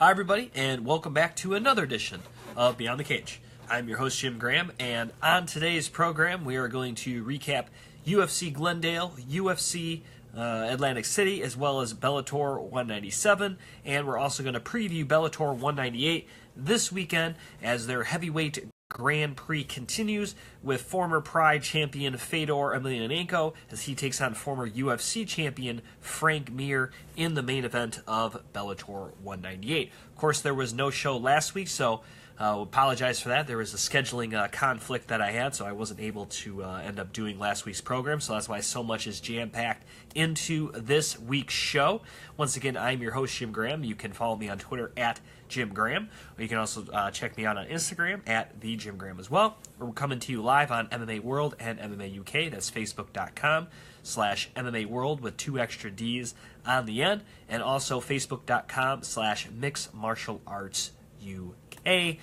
Hi, everybody, and welcome back to another edition of Beyond the Cage. I'm your host, Jim Graham, and on today's program, we are going to recap UFC Glendale, UFC Atlantic City, as well as Bellator 197, and we're also going to preview Bellator 198 this weekend as their heavyweight Grand Prix continues with former Pride champion Fedor Emelianenko as he takes on former UFC champion Frank Mir in the main event of Bellator 198. Of course, there was no show last week, so apologize for that. There was a scheduling conflict that I had, so I wasn't able to end up doing last week's program, so that's why so much is jam-packed into this week's show. Once again, I'm your host, Jim Graham. You can follow me on Twitter at Jim Graham, or you can also check me out on Instagram at the Jim Graham as well. We're coming to you live on MMA World and MMA UK. That's facebook.com/MMA World with 2 extra D's on the end, and also facebook.com/Mixed Martial Arts UK,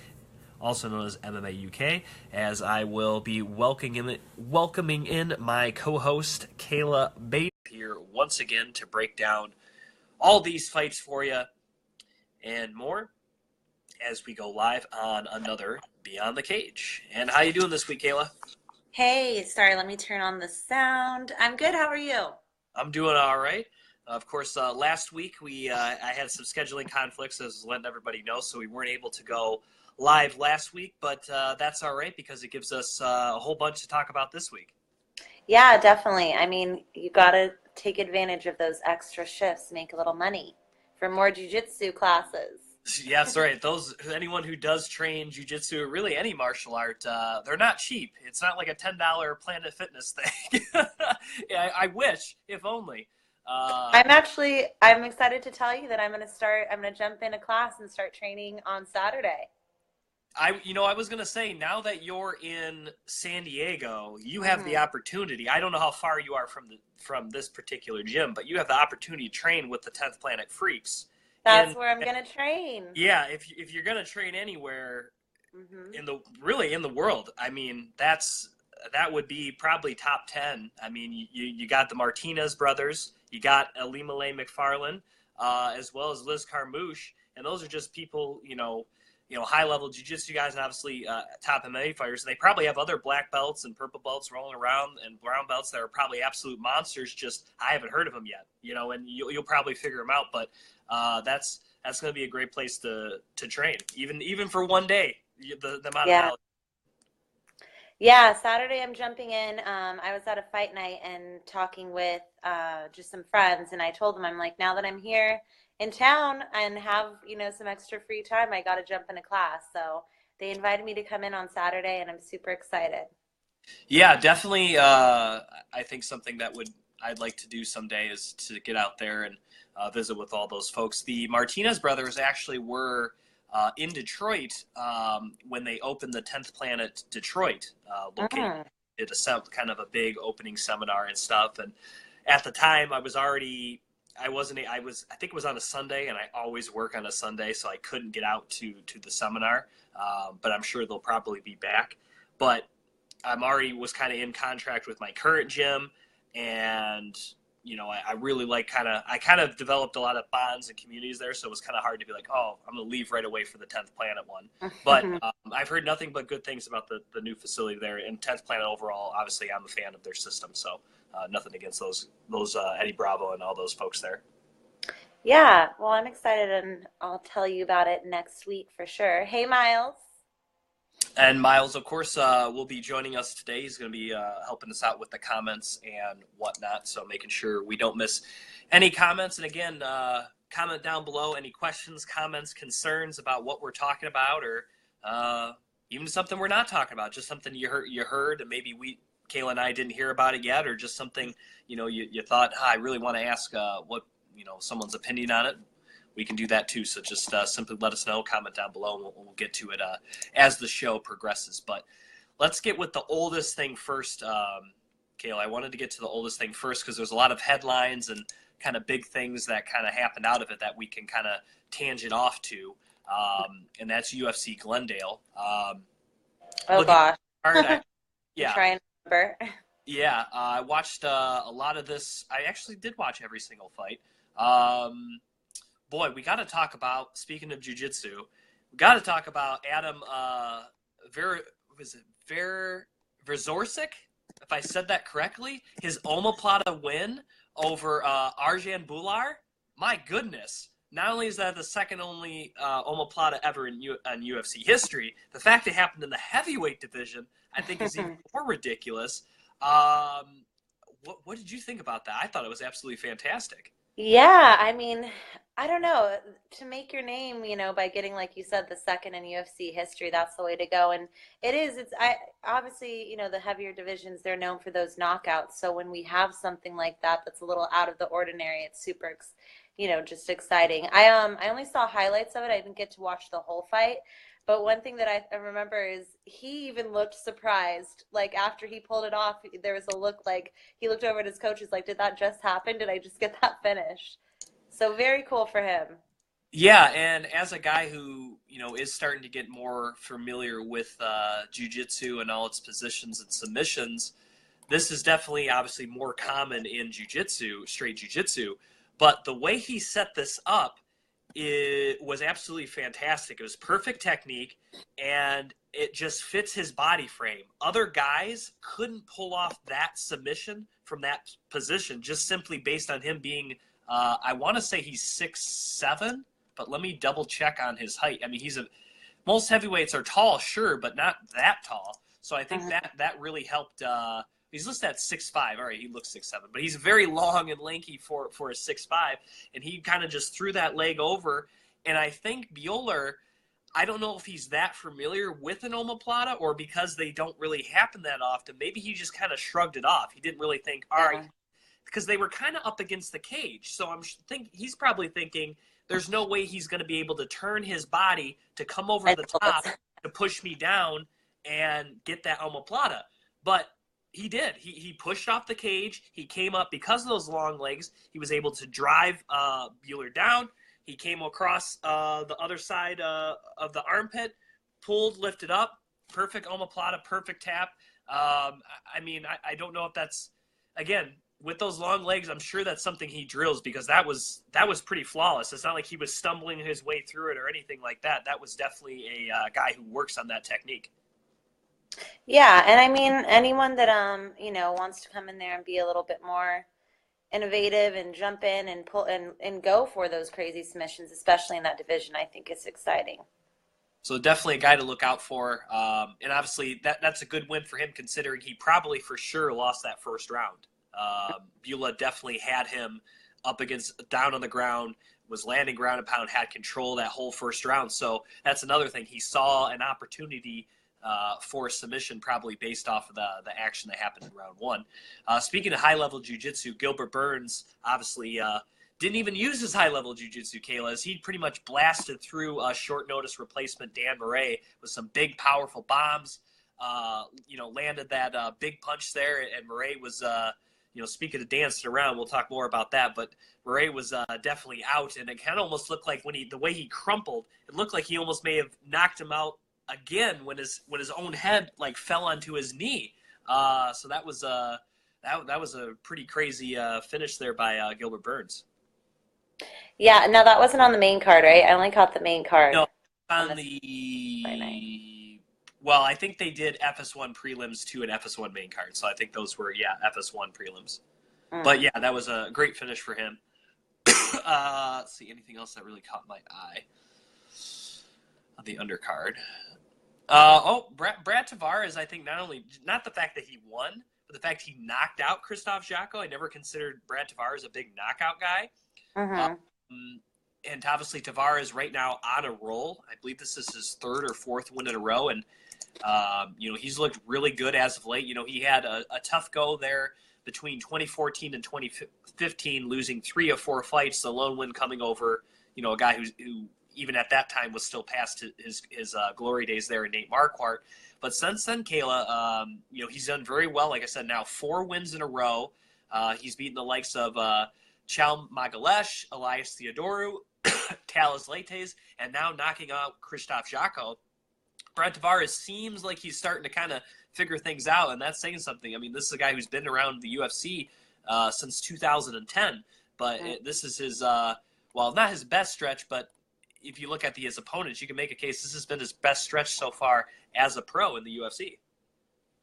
also known as MMA UK, as I will be welcoming in my co-host Kayla Bates here once again to break down all these fights for you and more as we go live on another Beyond the Cage. And how you doing this week, Kayla? Hey, sorry, let me turn on the sound. I'm good. How are you? I'm doing all right. Of course, last week I had some scheduling conflicts, as letting everybody know, so we weren't able to go live last week, but that's all right because it gives us a whole bunch to talk about this week. Yeah, definitely. I mean, you got to take advantage of those extra shifts, make a little money for more jiu-jitsu classes. Yeah, that's right. Anyone who does train jiu-jitsu, or really any martial art, they're not cheap. It's not like a $10 Planet Fitness thing. Yeah, I wish, if only. I'm excited to tell you that I'm going to jump in a class and start training on Saturday. I was going to say, now that you're in San Diego, you have the opportunity. I don't know how far you are from this particular gym, but you have the opportunity to train with the 10th Planet Freaks. That's where I'm going to train. Yeah, if you're going to train anywhere in the world, I mean, that would be probably top 10. I mean, you got the Martinez brothers, you got Elimele McFarlane, as well as Liz Carmouche, and those are just people, high-level jiu-jitsu guys, and obviously top MMA fighters. And they probably have other black belts and purple belts rolling around and brown belts that are probably absolute monsters. Just I haven't heard of them yet, and you'll probably figure them out. But that's going to be a great place to train, even for one day. The amount of knowledge. Yeah, Saturday I'm jumping in. I was at a fight night and talking with just some friends, and I told them, I'm like, now that I'm here in town and have, some extra free time, I got to jump in a class. So they invited me to come in on Saturday, and I'm super excited. Yeah, definitely. I think something that I'd like to do someday is to get out there and visit with all those folks. The Martinez brothers actually were in Detroit when they opened the 10th Planet Detroit location. Did kind of a big opening seminar and stuff. And at the time, I think it was on a Sunday, and I always work on a Sunday, so I couldn't get out to the seminar. But I'm sure they'll probably be back. But was kind of in contract with my current gym, and I really I kind of developed a lot of bonds and communities there, so it was kind of hard to be like, oh, I'm going to leave right away for the 10th Planet one. But I've heard nothing but good things about the new facility there, and 10th Planet overall. Obviously, I'm a fan of their system, so nothing against those Eddie Bravo and all those folks there. Yeah, well, I'm excited, and I'll tell you about it next week for sure. Hey, Miles. And Miles, of course, will be joining us today. He's going to be helping us out with the comments and whatnot, so making sure we don't miss any comments. And again, comment down below any questions, comments, concerns about what we're talking about, or even something we're not talking about, just something you heard, and maybe Kayla and I didn't hear about it yet, or just something you thought, I really want to ask what someone's opinion on it. We can do that too. So just simply let us know, comment down below, and we'll get to it as the show progresses. But let's get with the oldest thing first, Kayla. I wanted to get to the oldest thing first because there's a lot of headlines and kind of big things that kind of happened out of it that we can kind of tangent off to, and that's UFC Glendale. Oh, gosh. Yeah. Try and remember. Yeah, I watched a lot of this. I actually did watch every single fight. boy, we got to talk about, speaking of jiu-jitsu, we got to talk about Adam Verzorczyk, if I said that correctly, his omoplata win over Arjan Bular. My goodness. Not only is that the second only omoplata ever in UFC history, the fact it happened in the heavyweight division, I think, is even more ridiculous. What did you think about that? I thought it was absolutely fantastic. Yeah, I mean, I don't know. To make your name, by getting, like you said, the second in UFC history, that's the way to go. And I obviously, the heavier divisions, they're known for those knockouts. So when we have something like that that's a little out of the ordinary, it's super, just exciting. I only saw highlights of it. I didn't get to watch the whole fight. But one thing that I remember is he even looked surprised. Like after he pulled it off, there was a look like he looked over at his coach. He's like, "Did that just happen? Did I just get that finished?" So very cool for him. Yeah, and as a guy who, is starting to get more familiar with jiu-jitsu and all its positions and submissions, this is definitely obviously more common in jiu-jitsu, straight jiu-jitsu. But the way he set this up, it was absolutely fantastic. It was perfect technique, and it just fits his body frame. Other guys couldn't pull off that submission from that position just simply based on him being, I want to say he's 6'7", but let me double check on his height. I mean, most heavyweights are tall, sure, but not that tall. So I think that really helped. He's listed at 6'5". All right, he looks 6'7", but he's very long and lanky for a 6'5", and he kind of just threw that leg over. And I think Bueller, I don't know if he's that familiar with an omoplata or because they don't really happen that often. Maybe he just kind of shrugged it off. He didn't really think, all right, because they were kind of up against the cage. So he's probably thinking there's no way he's going to be able to turn his body to come over the top to push me down and get that omoplata. But he did. He pushed off the cage. He came up because of those long legs. He was able to drive Bueller down. He came across the other side of the armpit, pulled, lifted up. Perfect omoplata, perfect tap. I don't know if that's, again, with those long legs, I'm sure that's something he drills because that was pretty flawless. It's not like he was stumbling his way through it or anything like that. That was definitely a guy who works on that technique. Yeah, and I mean anyone that wants to come in there and be a little bit more innovative and jump in and pull and go for those crazy submissions, especially in that division, I think is exciting. So definitely a guy to look out for, and obviously that's a good win for him considering he probably for sure lost that first round. Beulah definitely had him up against down on the ground, was landing ground and pound, had control that whole first round. So that's another thing. He saw an opportunity for a submission probably based off of the action that happened in round one. Speaking of high-level jiu-jitsu, Gilbert Burns obviously didn't even use his high-level jiu-jitsu, Kayla, as he pretty much blasted through a short-notice replacement Dan Murray with some big, powerful bombs, landed that big punch there, and Murray was speaking of dancing around, we'll talk more about that, but Murray was definitely out, and it kind of almost looked like the way he crumpled, it looked like he almost may have knocked him out again when his own head fell onto his knee. So that was a pretty crazy finish there by Gilbert Burns. Yeah, no, that wasn't on the main card, right? I only caught the main card. No, on the well, I think they did FS1 prelims 2 and FS1 main card. So I think those were FS1 prelims. But yeah, that was a great finish for him. Let's see, anything else that really caught my eye on the undercard? Brad Tavares, I think not the fact that he won, but the fact he knocked out Christoph Jacko. I never considered Brad Tavares a big knockout guy. And obviously Tavares right now on a roll. I believe this is his third or fourth win in a row. And, he's looked really good as of late. He had a tough go there between 2014 and 2015, losing 3 of 4 fights, the lone win coming over, a guy who even at that time was still past his glory days there in Nate Marquardt. But since then, Kayla, he's done very well. Like I said, now 4 wins in a row. He's beaten the likes of Chal Magalesh, Elias Theodoru, Talis Leites, and now knocking out Christoph Jacko. Brad Tavares seems like he's starting to kind of figure things out, and that's saying something. I mean, this is a guy who's been around the UFC since 2010, but this is his well, not his best stretch, but if you look at his opponents, you can make a case this has been his best stretch so far as a pro in the UFC.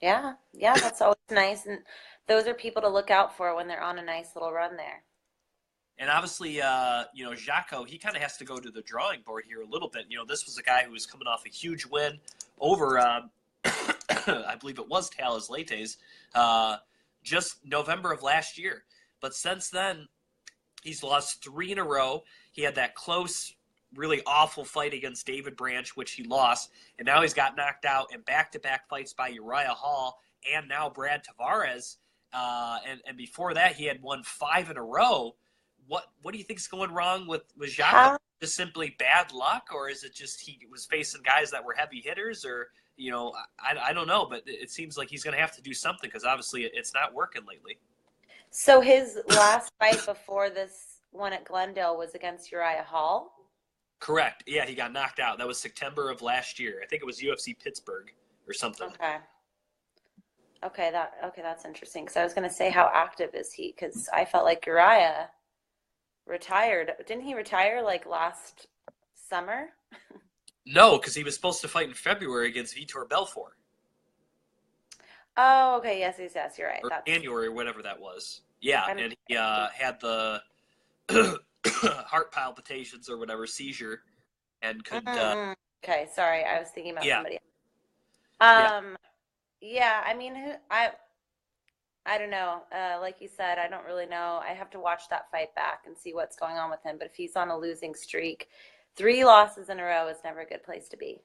Yeah, yeah, that's always nice. And those are people to look out for when they're on a nice little run there. And obviously, Jaco, he kind of has to go to the drawing board here a little bit. This was a guy who was coming off a huge win over, I believe it was Talas Leites, just November of last year. But since then, he's lost 3 in a row. He had that close, really awful fight against David Branch, which he lost. And now he's got knocked out in back-to-back fights by Uriah Hall and now Brad Tavares. And before that, he had won 5 in a row. What do you think is going wrong with Jaco? Just simply bad luck, or is it just he was facing guys that were heavy hitters, or I don't know, but it seems like he's going to have to do something because obviously it's not working lately. So his last fight before this one at Glendale was against Uriah Hall? Correct. Yeah, he got knocked out. That was September of last year. I think it was UFC Pittsburgh or something. Okay, that's interesting. Because I was going to say, how active is he? Because I felt like Uriah retired. Didn't he retire like last summer? No, because he was supposed to fight in February against Vitor Belfort. Oh, okay. Yes, you're right. Or That's January, or whatever that was. Yeah, and he had the heart palpitations or whatever, seizure, and could. Okay, sorry. I was thinking about somebody else. Yeah, I mean, I don't know. Like you said, I don't really know. I have to watch that fight back and see what's going on with him. But if he's on a losing streak, 3 losses in a row is never a good place to be.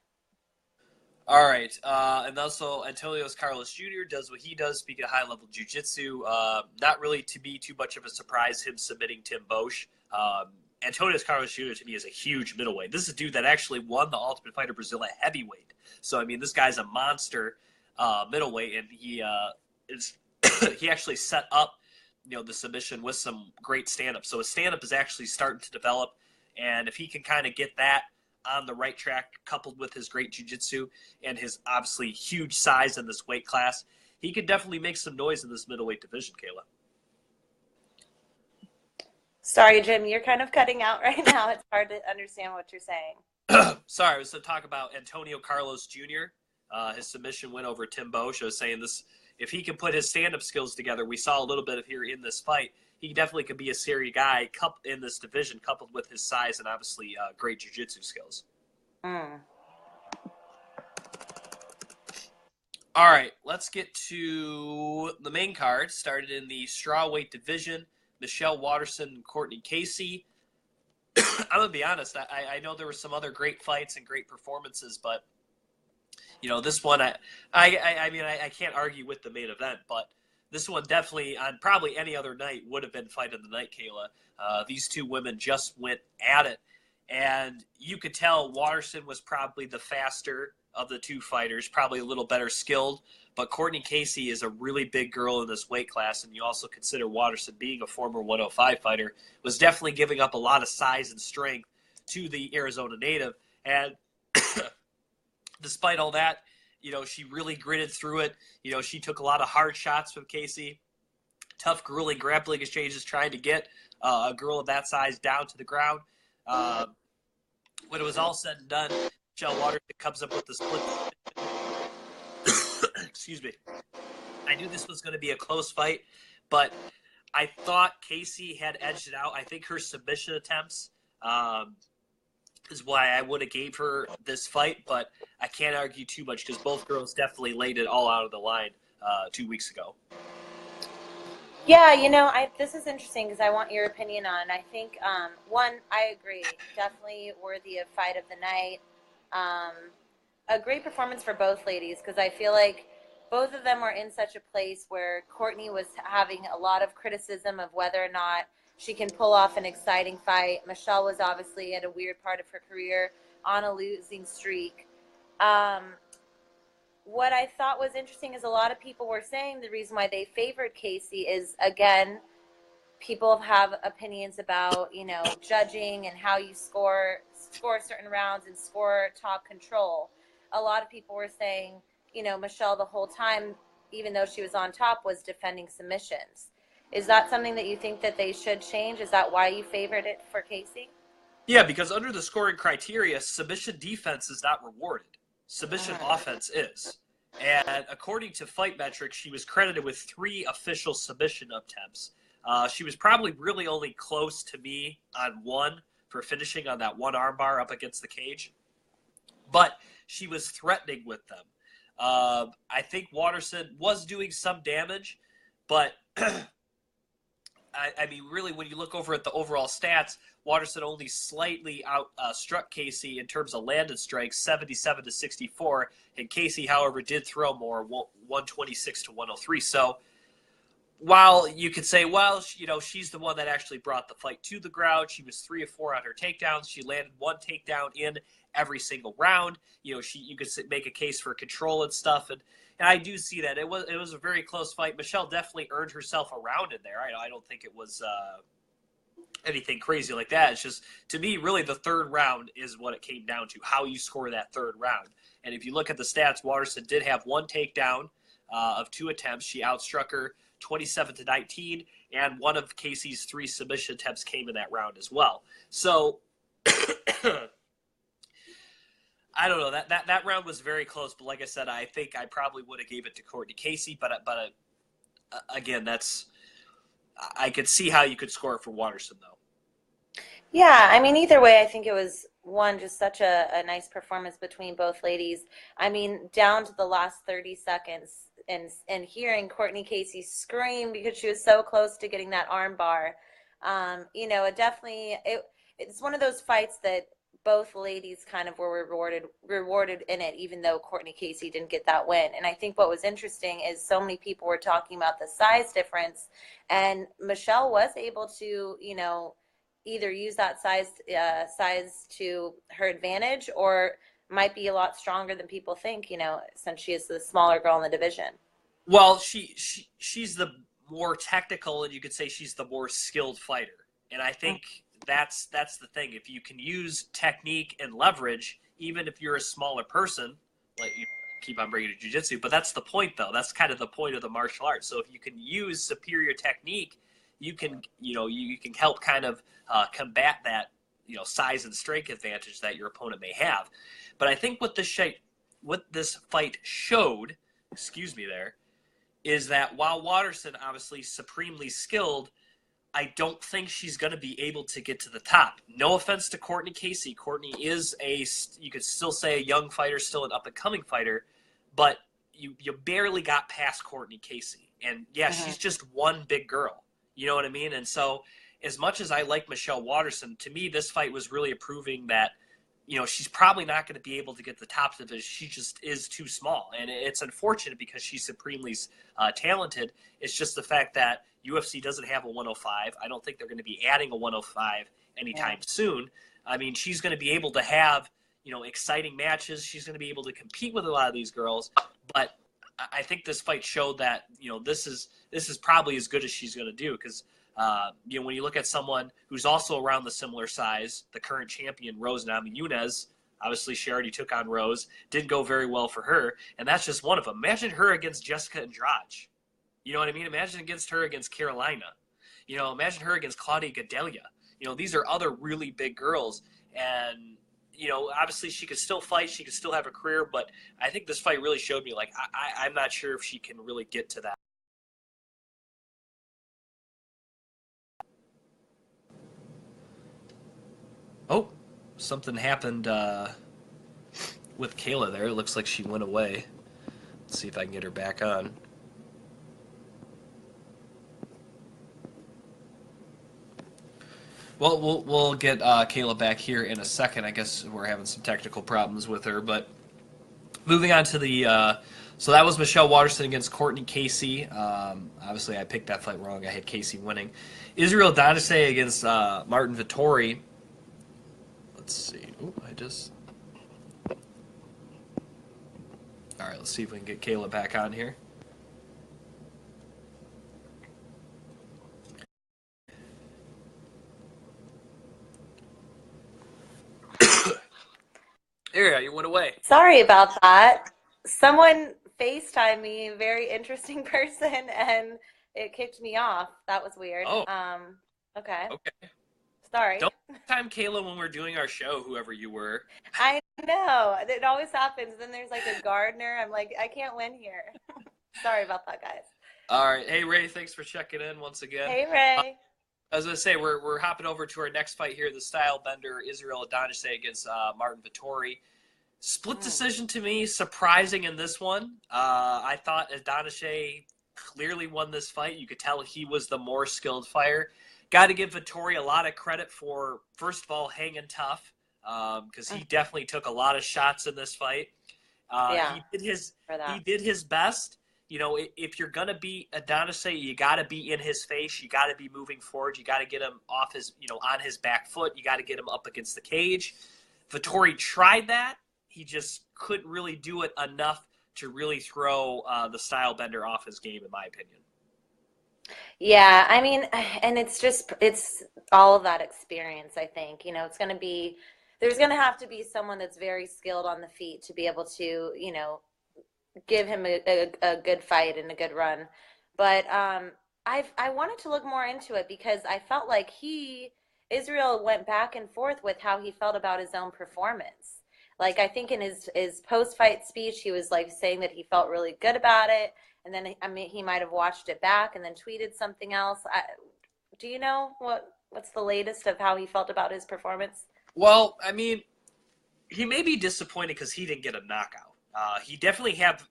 All right. And also, Antonio Carlos Jr. does what he does, speaking of high-level jiu-jitsu. Not really to be too much of a surprise, him submitting Tim Bosch. Antonio Carlos Jr. to me is a huge middleweight. This is a dude that actually won the Ultimate Fighter Brazil at heavyweight. So, I mean, this guy's a monster middleweight, and he actually set up, the submission with some great stand-up. So his stand-up is actually starting to develop, and if he can kind of get that on the right track, coupled with his great jiu-jitsu and his obviously huge size in this weight class, he could definitely make some noise in this middleweight division, Kayla. Sorry, Jim, you're kind of cutting out right now. It's hard to understand what you're saying. Sorry, I was to talk about Antonio Carlos Jr. His submission win over Tim Bosch. I was saying this, if he can put his stand-up skills together, we saw a little bit of here in this fight, he definitely could be a serious guy in this division, coupled with his size and obviously great jiu-jitsu skills. All right, let's get to the main card. Started in the strawweight division. Michelle Waterson and Courtney Casey. I'm going to be honest, I know there were some other great fights and great performances, but this one, I mean, I can't argue with the main event, but this one definitely, on probably any other night, would have been fight of the night, Kayla. These two women just went at it, and you could tell Waterson was probably the faster of the two fighters, probably a little better skilled, but Courtney Casey is a really big girl in this weight class, and you also consider Waterson being a former 105 fighter, was definitely giving up a lot of size and strength to the Arizona native, and despite all that, she really gritted through it. She took a lot of hard shots from Casey. Tough, grueling grappling exchanges trying to get a girl of that size down to the ground. When it was all said and done, Michelle Waterson comes up with the split. Excuse me. I knew this was going to be a close fight, but I thought Casey had edged it out. I think her submission attempts is why I would have gave her this fight, but I can't argue too much because both girls definitely laid it all out of the line 2 weeks ago. Yeah, this is interesting because I want your opinion on. I think one, I agree, definitely worthy of fight of the night. A great performance for both ladies because I feel like both of them were in such a place where Courtney was having a lot of criticism of whether or not she can pull off an exciting fight. Michelle was obviously at a weird part of her career on a losing streak. What I thought was interesting is a lot of people were saying the reason why they favored Casey is, again, people have opinions about, judging and how you score certain rounds and score top control. A lot of people were saying, Michelle the whole time, even though she was on top, was defending submissions. Is that something that you think that they should change? Is that why you favored it for Casey? Yeah, because under the scoring criteria, submission defense is not rewarded. Submission offense is. And according to Fight Metrics, she was credited with 3 official submission attempts. She was probably really only close to me on 1 for finishing on that 1 armbar up against the cage. But she was threatening with them. I think Waterson was doing some damage, but I mean, really, when you look over at the overall stats, Waterson only slightly struck Casey in terms of landed strikes, 77 to 64, and Casey, however, did throw more, 126 to 103. So while you could say, well, she's the one that actually brought the fight to the ground. She was 3 of 4 on her takedowns. She landed 1 takedown in every single round. You could make a case for control and stuff, and I do see that it was a very close fight. Michelle definitely earned herself a round in there. I don't think it was anything crazy like that. It's just, to me, really the 3rd round is what it came down to, how you score that 3rd round. And if you look at the stats, Waterson did have 1 takedown of 2 attempts. She outstruck her 27 to 19, and one of Casey's 3 submission attempts came in that round as well. So I don't know. That round was very close, but like I said, I think I probably would have gave it to Courtney Casey. But again, I could see how you could score it for Waterson, though. Yeah, I mean, either way, I think it was just such a nice performance between both ladies. I mean, down to the last 30 seconds, and hearing Courtney Casey scream because she was so close to getting that arm bar. It's one of those fights that both ladies kind of were rewarded in it, even though Courtney Casey didn't get that win. And I think what was interesting is so many people were talking about the size difference, and Michelle was able to, either use that size to her advantage, or might be a lot stronger than people think, since she is the smaller girl in the division. Well, she's the more technical, and you could say she's the more skilled fighter. And I think that's the thing. If you can use technique and leverage, even if you're a smaller person, like you keep on bringing to jiu-jitsu, but that's the point, though. That's kind of the point of the martial arts. So if you can use superior technique, you can help kind of combat that, size and strength advantage that your opponent may have. But I think what this fight showed, is that while Waterson obviously supremely skilled, I don't think she's going to be able to get to the top. No offense to Courtney Casey. Courtney is you could still say a young fighter, still an up-and-coming fighter, but you barely got past Courtney Casey. And, yeah, she's just one big girl. You know what I mean? And so as much as I like Michelle Waterson, to me this fight was really proving that, she's probably not going to be able to get the top of it. She just is too small. And it's unfortunate because she's supremely talented. It's just the fact that UFC doesn't have a 105. I don't think they're going to be adding a 105 anytime soon. I mean, she's going to be able to have, exciting matches. She's going to be able to compete with a lot of these girls. But I think this fight showed that, this is probably as good as she's going to do, because when you look at someone who's also around the similar size, the current champion, Rose Namajunas, obviously she already took on Rose, didn't go very well for her, and that's just one of them. Imagine her against Jessica Andrade. You know what I mean? Imagine against her against Carolina. Imagine her against Claudia Gadelha. These are other really big girls, and obviously she could still fight, she could still have a career, but I think this fight really showed me, like, I'm not sure if she can really get to that. Oh, something happened with Kayla there. It looks like she went away. Let's see if I can get her back on. Well, we'll get Kayla back here in a second. I guess we're having some technical problems with her. But moving on to the so that was Michelle Waterson against Courtney Casey. Obviously, I picked that fight wrong. I had Casey winning. Israel Adesanya against Martin Vettori. Let's see. All right, let's see if we can get Kayla back on here. There you went away. Sorry about that. Someone FaceTimed me, very interesting person, and it kicked me off. That was weird. Oh, Okay. okay. Sorry. Don't time Kayla when we're doing our show, whoever you were. I know. It always happens. Then there's like a gardener. I'm like, I can't win here. Sorry about that, guys. All right. Hey, Ray, thanks for checking in once again. Hey, Ray. I was going to say, we're hopping over to our next fight here, the style bender, Israel Adesanya against Martin Vettori. Split decision to me, surprising in this one. I thought Adesanya clearly won this fight. You could tell he was the more skilled fighter. Got to give Vettori a lot of credit for, first of all, hanging tough, because he definitely took a lot of shots in this fight. Yeah, he did his best. You know, if you're gonna beat Adesanya, you got to be in his face. You got to be moving forward. You got to get him off his, on his back foot. You got to get him up against the cage. Vettori tried that. He just couldn't really do it enough to really throw the style bender off his game, in my opinion. Yeah, I mean, and it's all of that experience, I think. There's going to have to be someone that's very skilled on the feet to be able to, give him a good fight and a good run. But I wanted to look more into it because I felt like Israel went back and forth with how he felt about his own performance. Like, I think in his post-fight speech, he was like saying that he felt really good about it. And then, I mean, he might have watched it back and then tweeted something else. Do you know what's the latest of how he felt about his performance? Well, I mean, he may be disappointed because he didn't get a knockout. He definitely had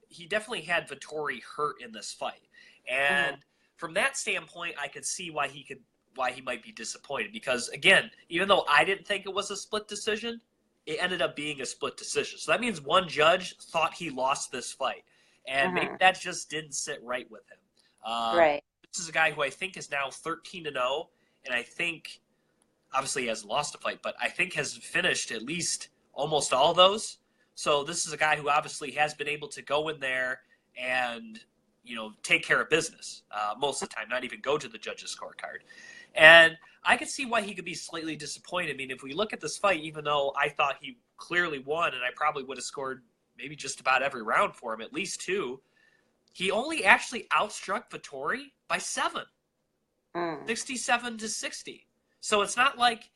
Vettori hurt in this fight, and from that standpoint, I could see why he might be disappointed. Because again, even though I didn't think it was a split decision, it ended up being a split decision. So that means one judge thought he lost this fight, and maybe that just didn't sit right with him. Right. This is a guy who I think is now 13-0, and I think obviously he hasn't lost a fight, but I think has finished at least almost all those. So this is a guy who obviously has been able to go in there and, take care of business most of the time, not even go to the judge's scorecard. And I could see why he could be slightly disappointed. I mean, if we look at this fight, even though I thought he clearly won and I probably would have scored maybe just about every round for him, at least 2, he only actually outstruck Vettori by 7, 67-60. So it's not like...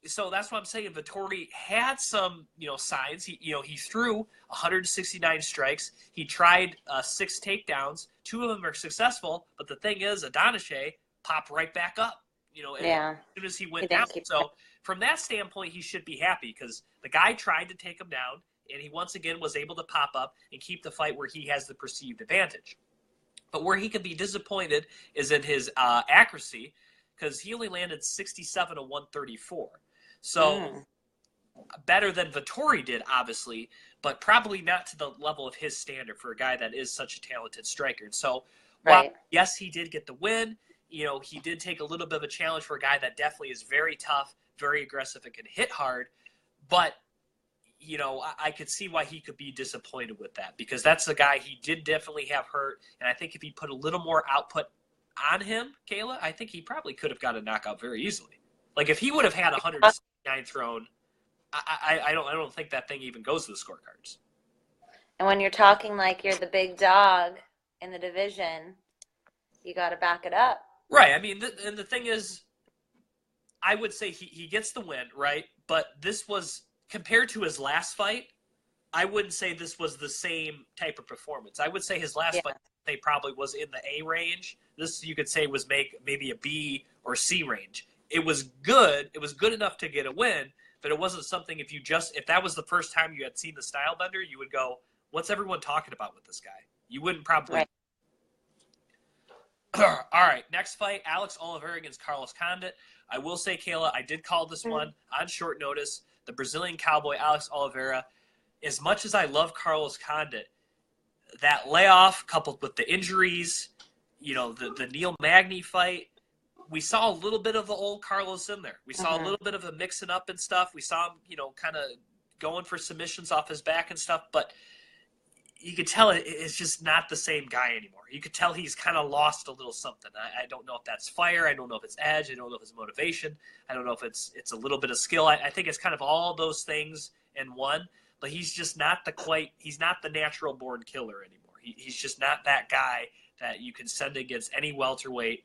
So that's what I'm saying. Vettori had some, signs. He threw 169 strikes. He tried 6 takedowns. 2 of them are successful. But the thing is, Adesanya popped right back up. As soon as he went down. So from that standpoint, he should be happy because the guy tried to take him down, and he once again was able to pop up and keep the fight where he has the perceived advantage. But where he could be disappointed is in his accuracy, because he only landed 67 to 134. So better than Vettori did, obviously, but probably not to the level of his standard for a guy that is such a talented striker. And so, while yes, he did get the win, he did take a little bit of a challenge for a guy that definitely is very tough, very aggressive, and can hit hard. But, I could see why he could be disappointed with that, because that's the guy he did definitely have hurt. And I think if he put a little more output on him, Kayla, I think he probably could have got a knockout very easily. Like, if he would have had 169 thrown, I don't think that thing even goes to the scorecards. And when you're talking like you're the big dog in the division, you got to back it up. Right. I mean, and the thing is, I would say he gets the win, right? But this was, compared to his last fight, I wouldn't say this was the same type of performance. I would say his last fight, they probably was in the A range. This, you could say, was maybe a B or C range. It was good. It was good enough to get a win, but it wasn't something if that was the first time you had seen the style bender, you would go, what's everyone talking about with this guy? You wouldn't probably. Right. All right, next fight, Alex Oliveira against Carlos Condit. I will say, Kayla, I did call this one on short notice. The Brazilian cowboy, Alex Oliveira, as much as I love Carlos Condit, that layoff coupled with the injuries, the Neil Magny fight, we saw a little bit of the old Carlos in there. We saw a little bit of a mixing up and stuff. We saw him, kind of going for submissions off his back and stuff. But you could tell it's just not the same guy anymore. You could tell he's kind of lost a little something. I don't know if that's fire. I don't know if it's edge. I don't know if it's motivation. I don't know if it's a little bit of skill. I think it's kind of all those things in one. But he's just not he's not the natural born killer anymore. He's just not that guy that you can send against any welterweight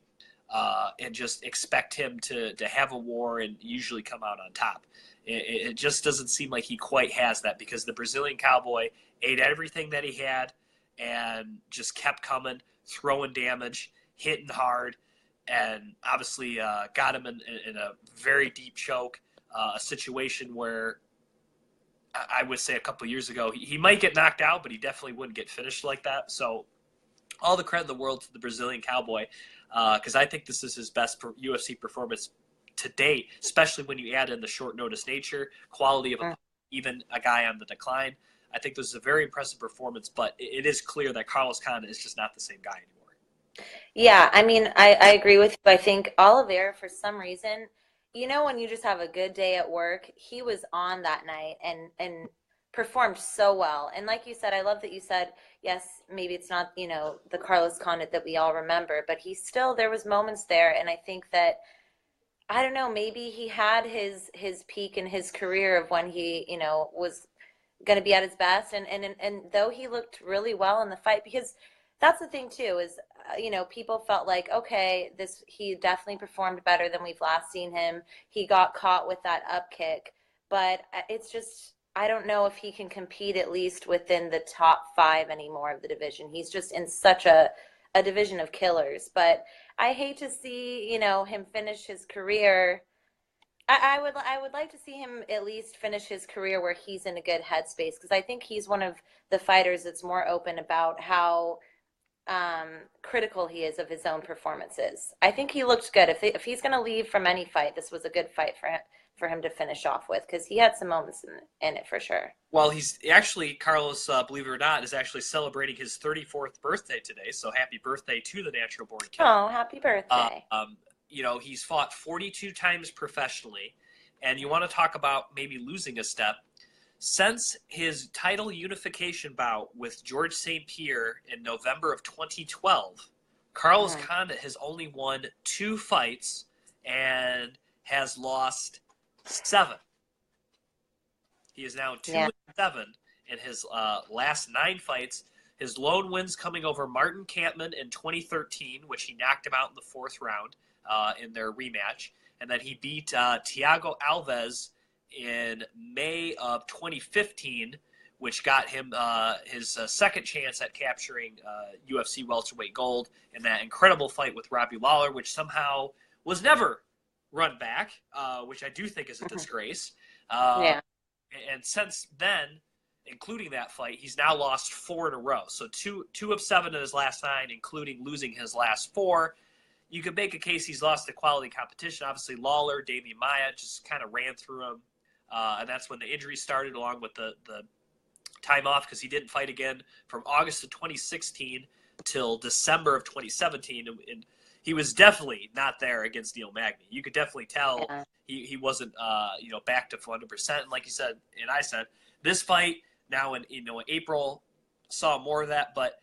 and just expect him to have a war and usually come out on top. It just doesn't seem like he quite has that, because the Brazilian Cowboy ate everything that he had and just kept coming, throwing damage, hitting hard, and obviously got him in a very deep choke, a situation where I would say a couple of years ago he might get knocked out, but he definitely wouldn't get finished like that. So all the credit in the world to the Brazilian Cowboy, because I think this is his best UFC performance to date, especially when you add in the short notice nature, quality of even a guy on the decline. I think this is a very impressive performance, but it is clear that Carlos Condit is just not the same guy anymore. Yeah, I mean, I agree with you. I think Oliveira, for some reason, when you just have a good day at work, he was on that night and performed so well. And like you said, I love that you said, yes, maybe it's not, the Carlos Condit that we all remember, but there was moments there. And I think that, I don't know, maybe he had his peak in his career of when he, was going to be at his best. And though he looked really well in the fight, because that's the thing too, is, people felt like, okay, he definitely performed better than we've last seen him. He got caught with that up kick, but it's just, I don't know if he can compete at least within the top 5 anymore of the division. He's just in such a division of killers, but I hate to see, him finish his career. I would like to see him at least finish his career where he's in a good headspace, because I think he's one of the fighters that's more open about how critical he is of his own performances. I think he looked good. If he's going to leave from any fight, this was a good fight for him to finish off with, because he had some moments in it for sure. Well, he's actually, Carlos, believe it or not, is actually celebrating his 34th birthday today. So happy birthday to the natural born kid. Oh, happy birthday. He's fought 42 times professionally, and you want to talk about maybe losing a step. Since his title unification bout with George St. Pierre in November of 2012, Carlos Condit has only won 2 fights and has lost 7. He is now 2-7 in his last 9 fights. His lone wins coming over Martin Kampmann in 2013, which he knocked him out in the 4th round in their rematch. And then he beat Thiago Alves in May of 2015, which got him his second chance at capturing UFC welterweight gold in that incredible fight with Robbie Lawler, which somehow was never run back, which I do think is a disgrace. And since then, including that fight, he's now lost 4 in a row. So 2 of 7 in his last 9, including losing his last 4. You could make a case he's lost the quality competition. Obviously, Lawler, Damian Maia just kind of ran through him. And that's when the injury started, along with the time off, because he didn't fight again from August of 2016 till December of 2017. And he was definitely not there against Neil Magny. You could definitely tell he wasn't back to 100%. And like you said, and I said, this fight now in April saw more of that, but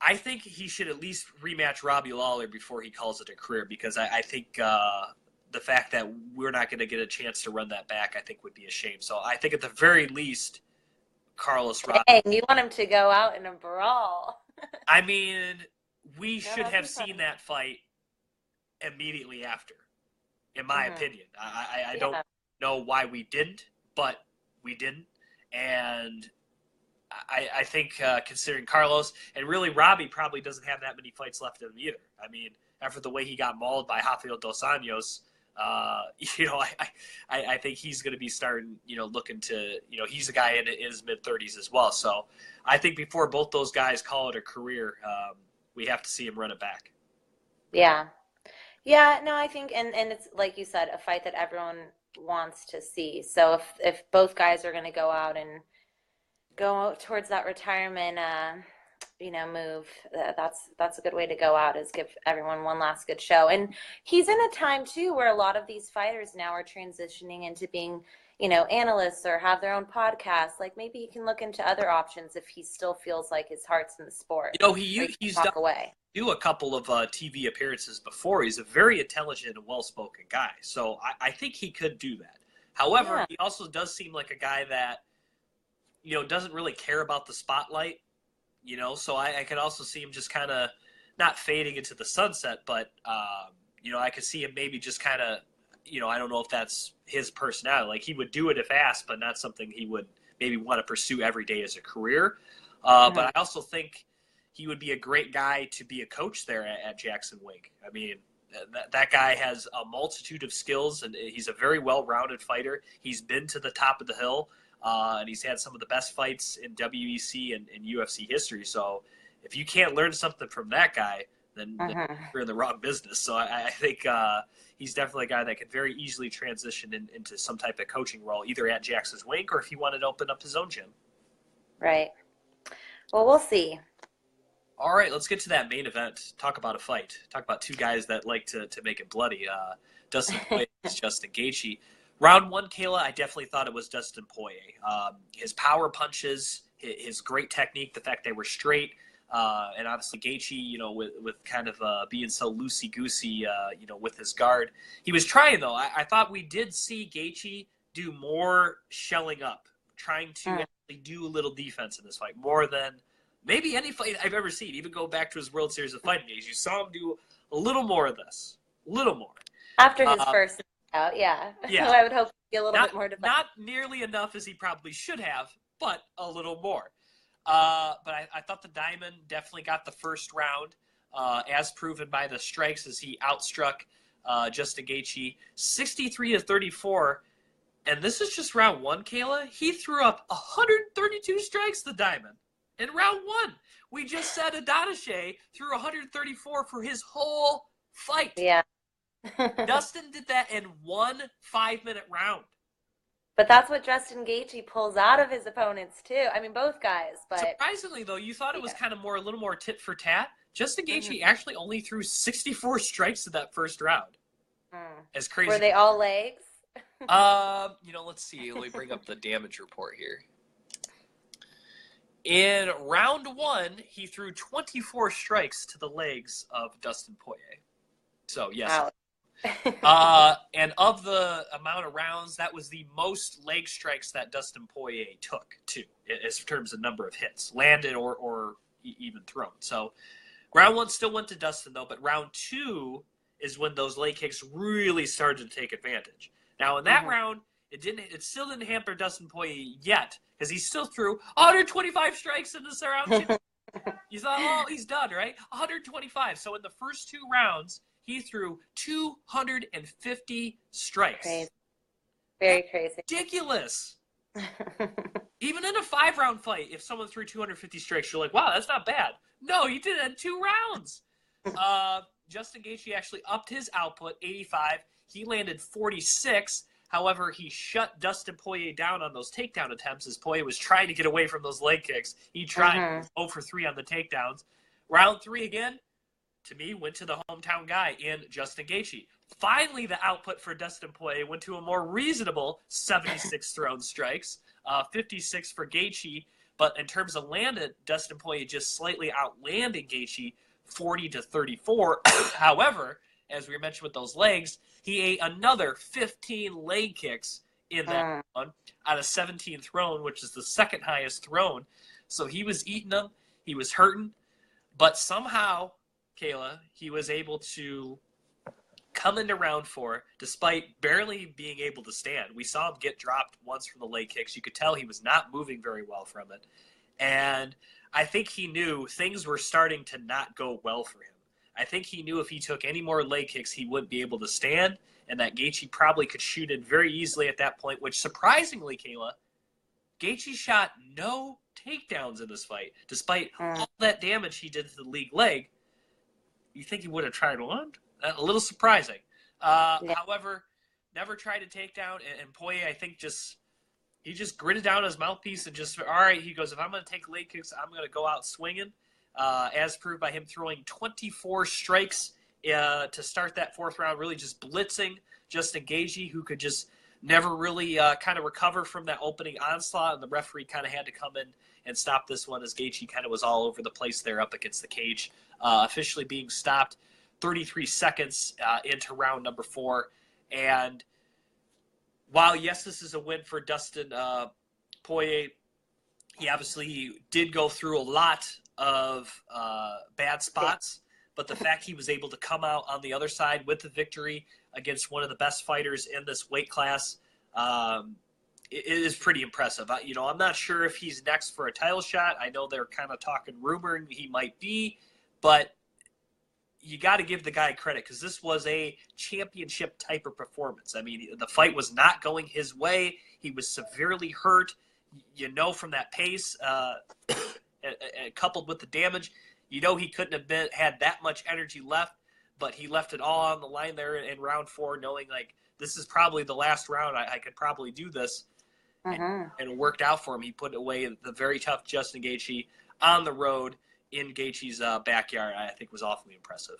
I think he should at least rematch Robbie Lawler before he calls it a career, because I think the fact that we're not going to get a chance to run that back, I think, would be a shame. So I think at the very least, Carlos Robbie. Dang, you want him to go out in a brawl. I mean, we should have seen that fight immediately after, in my opinion. I don't know why we didn't, but we didn't. And I think considering Carlos, and really Robbie probably doesn't have that many fights left in him either. I mean, after the way he got mauled by Rafael Dos Anjos, I think he's going to be starting, looking to, he's a guy in his mid-30s as well. So I think before both those guys call it a career, we have to see him run it back. Yeah. Yeah, no, I think, and it's like you said, a fight that everyone wants to see. So if both guys are going to go out and go towards that retirement, move, that's a good way to go out, is give everyone one last good show. And he's in a time too where a lot of these fighters now are transitioning into being, analysts or have their own podcasts. Like maybe he can look into other options if he still feels like his heart's in the sport. He's done do a couple of TV appearances before. He's a very intelligent and well-spoken guy. So I think he could do that. However, he also does seem like a guy that, doesn't really care about the spotlight, so I could also see him just kind of not fading into the sunset, but I could see him maybe just kind of, I don't know if that's his personality. Like, he would do it if asked, but not something he would maybe want to pursue every day as a career. But I also think he would be a great guy to be a coach there at Jackson Wink. I mean, that guy has a multitude of skills, and he's a very well-rounded fighter. He's been to the top of the hill, and he's had some of the best fights in WEC and UFC history. So if you can't learn something from that guy, then you're in the wrong business. So I think he's definitely a guy that could very easily transition into some type of coaching role, either at Jackson's Wink or if he wanted to open up his own gym. Right. Well, we'll see. All right, let's get to that main event. Talk about a fight. Talk about two guys that like to make it bloody. Dustin Poirier versus Justin Gaethje. Round one, Kayla, I definitely thought it was Dustin Poirier. His power punches, his great technique, the fact they were straight, and obviously Gaethje, with kind of being so loosey-goosey, with his guard. He was trying, though. I thought we did see Gaethje do more shelling up, trying to actually do a little defense in this fight, more than maybe any fight I've ever seen. Even go back to his World Series of Fighting days, you saw him do a little more of this. A little more. After his first out, yeah. I would hope to be a little bit more defensive. Not nearly enough as he probably should have, but a little more. But I thought the Diamond definitely got the first round, as proven by the strikes as he outstruck Justin Gaethje 63-34. And this is just round one, Kayla. He threw up 132 strikes, the Diamond. In round one, we just said Adonijay threw 134 for his whole fight. Yeah. Dustin did that in 1 5-minute round. But that's what Justin Gaethje pulls out of his opponents, too. I mean, both guys. But surprisingly, though, you thought it was kind of a little more tit for tat. Justin Gaethje actually only threw 64 strikes in that first round. As crazy. Were they all legs? Let's see. Let me bring up the damage report here. In round one, he threw 24 strikes to the legs of Dustin Poirier. So, yes. Wow. And of the amount of rounds, that was the most leg strikes that Dustin Poirier took, too, in terms of number of hits, landed or even thrown. So, round one still went to Dustin, though, but round two is when those leg kicks really started to take advantage. Now, in that round, it still didn't hamper Dustin Poirier yet, because he still threw 125 strikes in this round two. You thought, oh, he's done, right? 125. So in the first two rounds, he threw 250 strikes. Crazy. Very crazy. Ridiculous. Even in a 5-round fight, if someone threw 250 strikes, you're like, wow, that's not bad. No, he did it in 2 rounds. Justin Gaethje actually upped his output, 85. He landed 46. However, he shut Dustin Poirier down on those takedown attempts as Poirier was trying to get away from those leg kicks. He tried 0 for 3 on the takedowns. Round 3 again, to me, went to the hometown guy in Justin Gaethje. Finally, the output for Dustin Poirier went to a more reasonable 76 thrown strikes, 56 for Gaethje. But in terms of landed, Dustin Poirier just slightly outlanded Gaethje 40-34. However, as we mentioned with those legs, he ate another 15 leg kicks in that one out of 17 thrown, which is the second highest thrown. So he was eating them. He was hurting. But somehow, Kayla, he was able to come into round 4 despite barely being able to stand. We saw him get dropped once from the leg kicks. You could tell he was not moving very well from it. And I think he knew things were starting to not go well for him. I think he knew if he took any more leg kicks, he wouldn't be able to stand, and that Gaethje probably could shoot it very easily at that point, which surprisingly, Kayla, Gaethje shot no takedowns in this fight. Despite all that damage he did to the league leg, you think he would have tried one? A little surprising. However, never tried a takedown, and Poirier, I think, he just gritted down his mouthpiece and just, all right, he goes, if I'm going to take leg kicks, I'm going to go out swinging. As proved by him throwing 24 strikes to start that 4th round, really just blitzing Justin Gaethje, who could just never really kind of recover from that opening onslaught, and the referee kind of had to come in and stop this one as Gaethje kind of was all over the place there up against the cage, officially being stopped 33 seconds into round number 4. And while, yes, this is a win for Dustin Poirier, he obviously did go through a lot of bad spots, but the fact he was able to come out on the other side with the victory against one of the best fighters in this weight class, it is pretty impressive. I'm not sure if he's next for a title shot. I know they're kind of talking, rumoring he might be, but you got to give the guy credit because this was a championship type of performance. I mean, the fight was not going his way. He was severely hurt. From that pace, coupled with the damage, he couldn't have had that much energy left, but he left it all on the line there in round 4, knowing like this is probably the last round. I could probably do this, and it worked out for him. He put away the very tough Justin Gaethje on the road in Gaethje's backyard. I think was awfully impressive.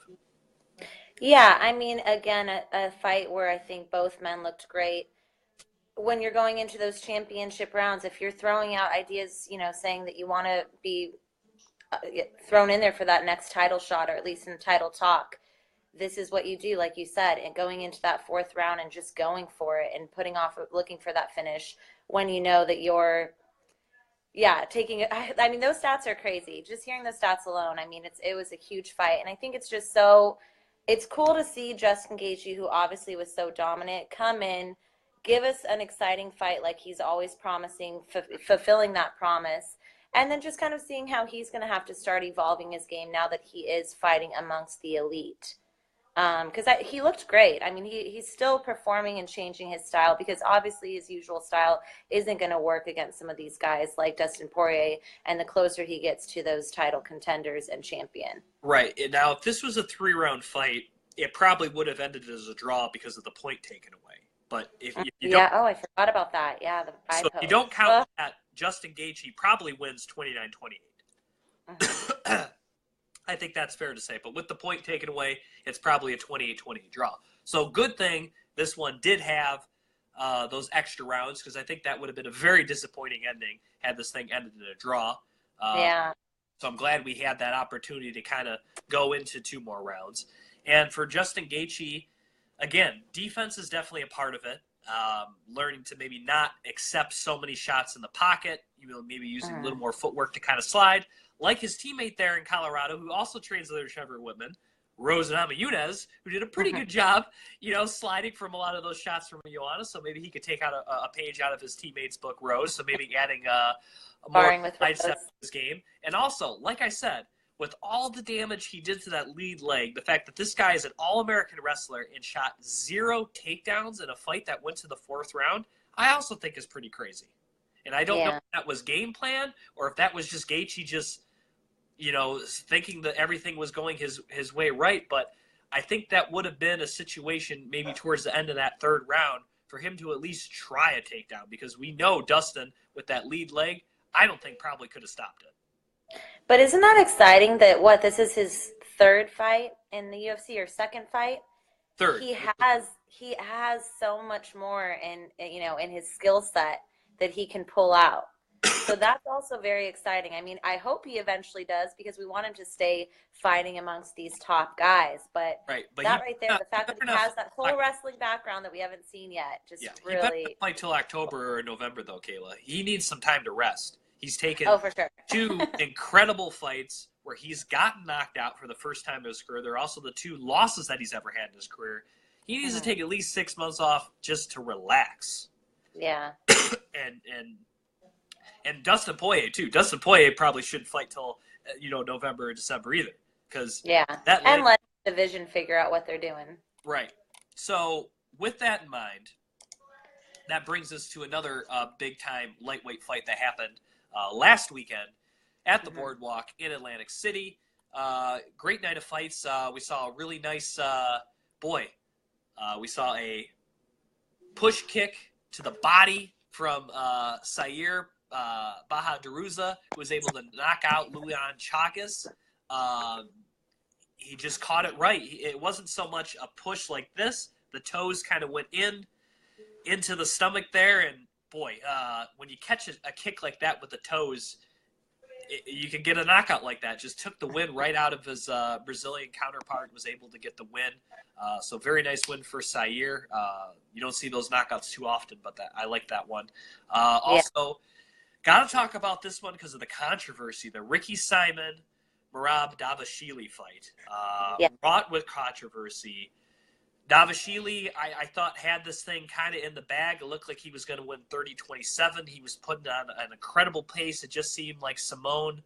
Yeah, I mean, again, a fight where I think both men looked great. When you're going into those championship rounds, if you're throwing out ideas, saying that you want to be thrown in there for that next title shot, or at least in title talk, this is what you do, like you said, and going into that 4th round and just going for it and looking for that finish when you know that you're, taking it. I mean, those stats are crazy. Just hearing the stats alone, I mean, it was a huge fight, and I think it's just it's cool to see Justin Gaethje, who obviously was so dominant, come in, give us an exciting fight like he's always promising, fulfilling that promise, and then just kind of seeing how he's going to have to start evolving his game now that he is fighting amongst the elite. Because he looked great. I mean, he's still performing and changing his style because obviously his usual style isn't going to work against some of these guys like Dustin Poirier, and the closer he gets to those title contenders and champion. Right. Now, if this was a 3-round fight, it probably would have ended as a draw because of the point taken away. But if you don't, I forgot about that. Yeah, so if you don't count that, Justin Gaethje probably wins 29-28. I think that's fair to say. But with the point taken away, it's probably a 28-28 draw. So good thing this one did have those extra rounds, because I think that would have been a very disappointing ending had this thing ended in a draw. So I'm glad we had that opportunity to kind of go into 2 more rounds. And for Justin Gaethje, again, defense is definitely a part of it. Learning to maybe not accept so many shots in the pocket, maybe using a little more footwork to kind of slide. Like his teammate there in Colorado, who also trains under Trevor Whitman, Rose Namajunas, who did a pretty good job, sliding from a lot of those shots from Joanna. So maybe he could take out a page out of his teammate's book, Rose. So maybe adding a more mindset to his game. And also, like I said, with all the damage he did to that lead leg, the fact that this guy is an All-American wrestler and shot 0 takedowns in a fight that went to the 4th round, I also think is pretty crazy. And I don't know if that was game plan or if that was just Gaethje just, thinking that everything was going his way right. But I think that would have been a situation maybe towards the end of that 3rd round for him to at least try a takedown, because we know Dustin with that lead leg, I don't think probably could have stopped it. But isn't that exciting that this is his 3rd fight in the UFC, or 2nd fight? 3rd. He has so much more in his skill set that he can pull out. So that's also very exciting. I mean, I hope he eventually does, because we want him to stay fighting amongst these top guys. But that right there, the fact that he has that whole wrestling background that we haven't seen yet, he better fight till October or November, though, Kayla. He needs some time to rest. He's taken for sure. 2 incredible fights where he's gotten knocked out for the first time in his career. They're also the 2 losses that he's ever had in his career. He needs to take at least 6 months off just to relax. Yeah. And Dustin Poirier too. Dustin Poirier probably shouldn't fight till November or December either, because let the division figure out what they're doing. Right. So with that in mind, that brings us to another big time lightweight fight that happened last weekend at the Boardwalk in Atlantic City. Great night of fights. We saw a really nice we saw a push kick to the body from Sair Bahaduruza, who was able to knock out Lulian Chagas. He just caught it right. It wasn't so much a push like this. The toes kind of went into the stomach there, and when you catch a kick like that with the toes, you can get a knockout like that. Just took the win right out of his Brazilian counterpart, was able to get the win. So very nice win for Sair. You don't see those knockouts too often, but I like that one. Also, got to talk about this one because of the controversy. The Ricky Simon, Merab Dvalishvili fight. Yeah. Wrought with controversy. Dvalishvili, I thought, had this thing kind of in the bag. It looked like he was going to win 30-27. He was putting on an incredible pace. It just seemed like Simone,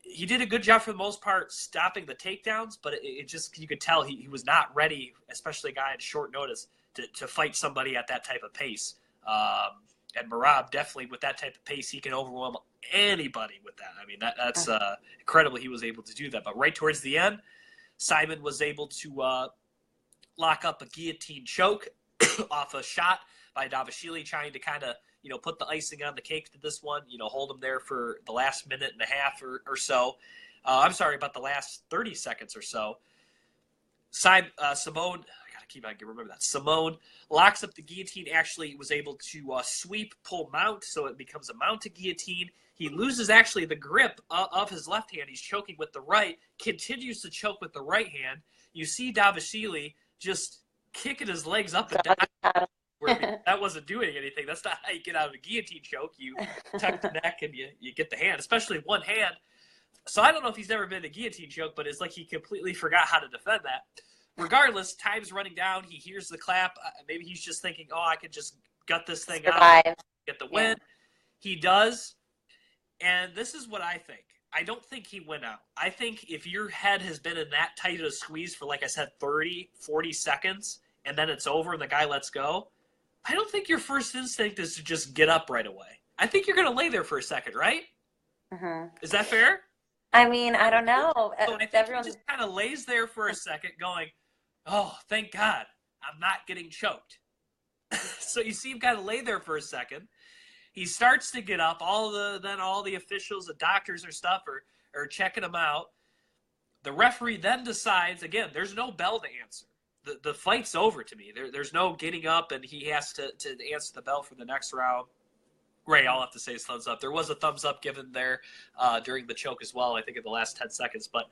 he did a good job for the most part stopping the takedowns, but it just, you could tell he was not ready, especially a guy at short notice, to fight somebody at that type of pace. And Merab, definitely with that type of pace, he can overwhelm anybody with that. I mean, that's incredible he was able to do that. But right towards the end, Simon was able to lock up a guillotine choke off a shot by Dvalishvili, trying to kind of, put the icing on the cake to this one, hold him there for the last minute and a half or so. I'm sorry, about the last 30 seconds or so. Simone, I can remember that. Simone locks up the guillotine, actually was able to sweep, pull, mount, so it becomes a mounted guillotine. He loses actually the grip of his left hand. He's choking with the right, continues to choke with the right hand. You see Dvalishvili just kicking his legs up and down. That wasn't doing anything. That's not how you get out of a guillotine choke. You tuck the neck and you get the hand, especially one hand. So I don't know if he's never been in a guillotine choke, but it's like he completely forgot how to defend that. Regardless, time's running down. He hears the clap. Maybe he's just thinking, I could just gut this thing out, get the win. Yeah. He does. And this is what I think. I don't think he went out. I think if your head has been in that tight of a squeeze for, like I said, 30, 40 seconds, and then it's over and the guy lets go, I don't think your first instinct is to just get up right away. I think you're going to lay there for a second, right? Mm-hmm. Is that fair? I mean, I don't know. So I think he just kind of lays there for a second going, oh, thank God, I'm not getting choked. So you see him kind of lay there for a second. He starts to get up. Then all the officials, the doctors or stuff are checking him out. The referee then decides, again, there's no bell to answer. The fight's over to me. There's no getting up, and he has to answer the bell for the next round. Ray, all I have to say is thumbs up. There was a thumbs up given there during the choke as well, I think in the last 10 seconds. But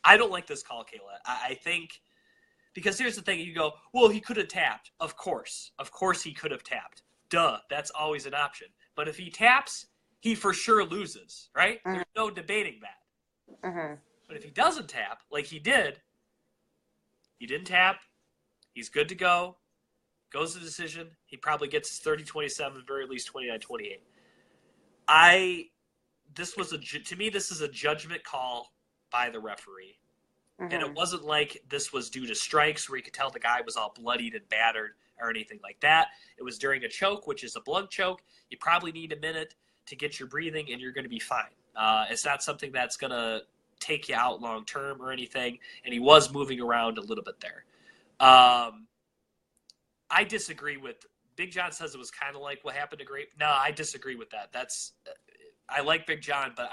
I don't like this call, Kayla. I think, because here's the thing. You go, well, he could have tapped. Of course he could have tapped. Duh, that's always an option. But if he taps, he for sure loses, right? Mm-hmm. There's no debating that. Mm-hmm. But if he doesn't tap, like he did, he didn't tap, he's good to go, goes to decision, he probably gets 30-27, very least 29-28. To me, this is a judgment call by the referee. Mm-hmm. And it wasn't like this was due to strikes where you could tell the guy was all bloodied and battered or anything like that. It was during a choke, which is a blunt choke. You probably need a minute to get your breathing, and you're going to be fine. It's not something that's going to take you out long term or anything, and he was moving around a little bit there. I disagree with Big John. Says it was kind of like what happened to Grape. No, I disagree with that. I like Big John, but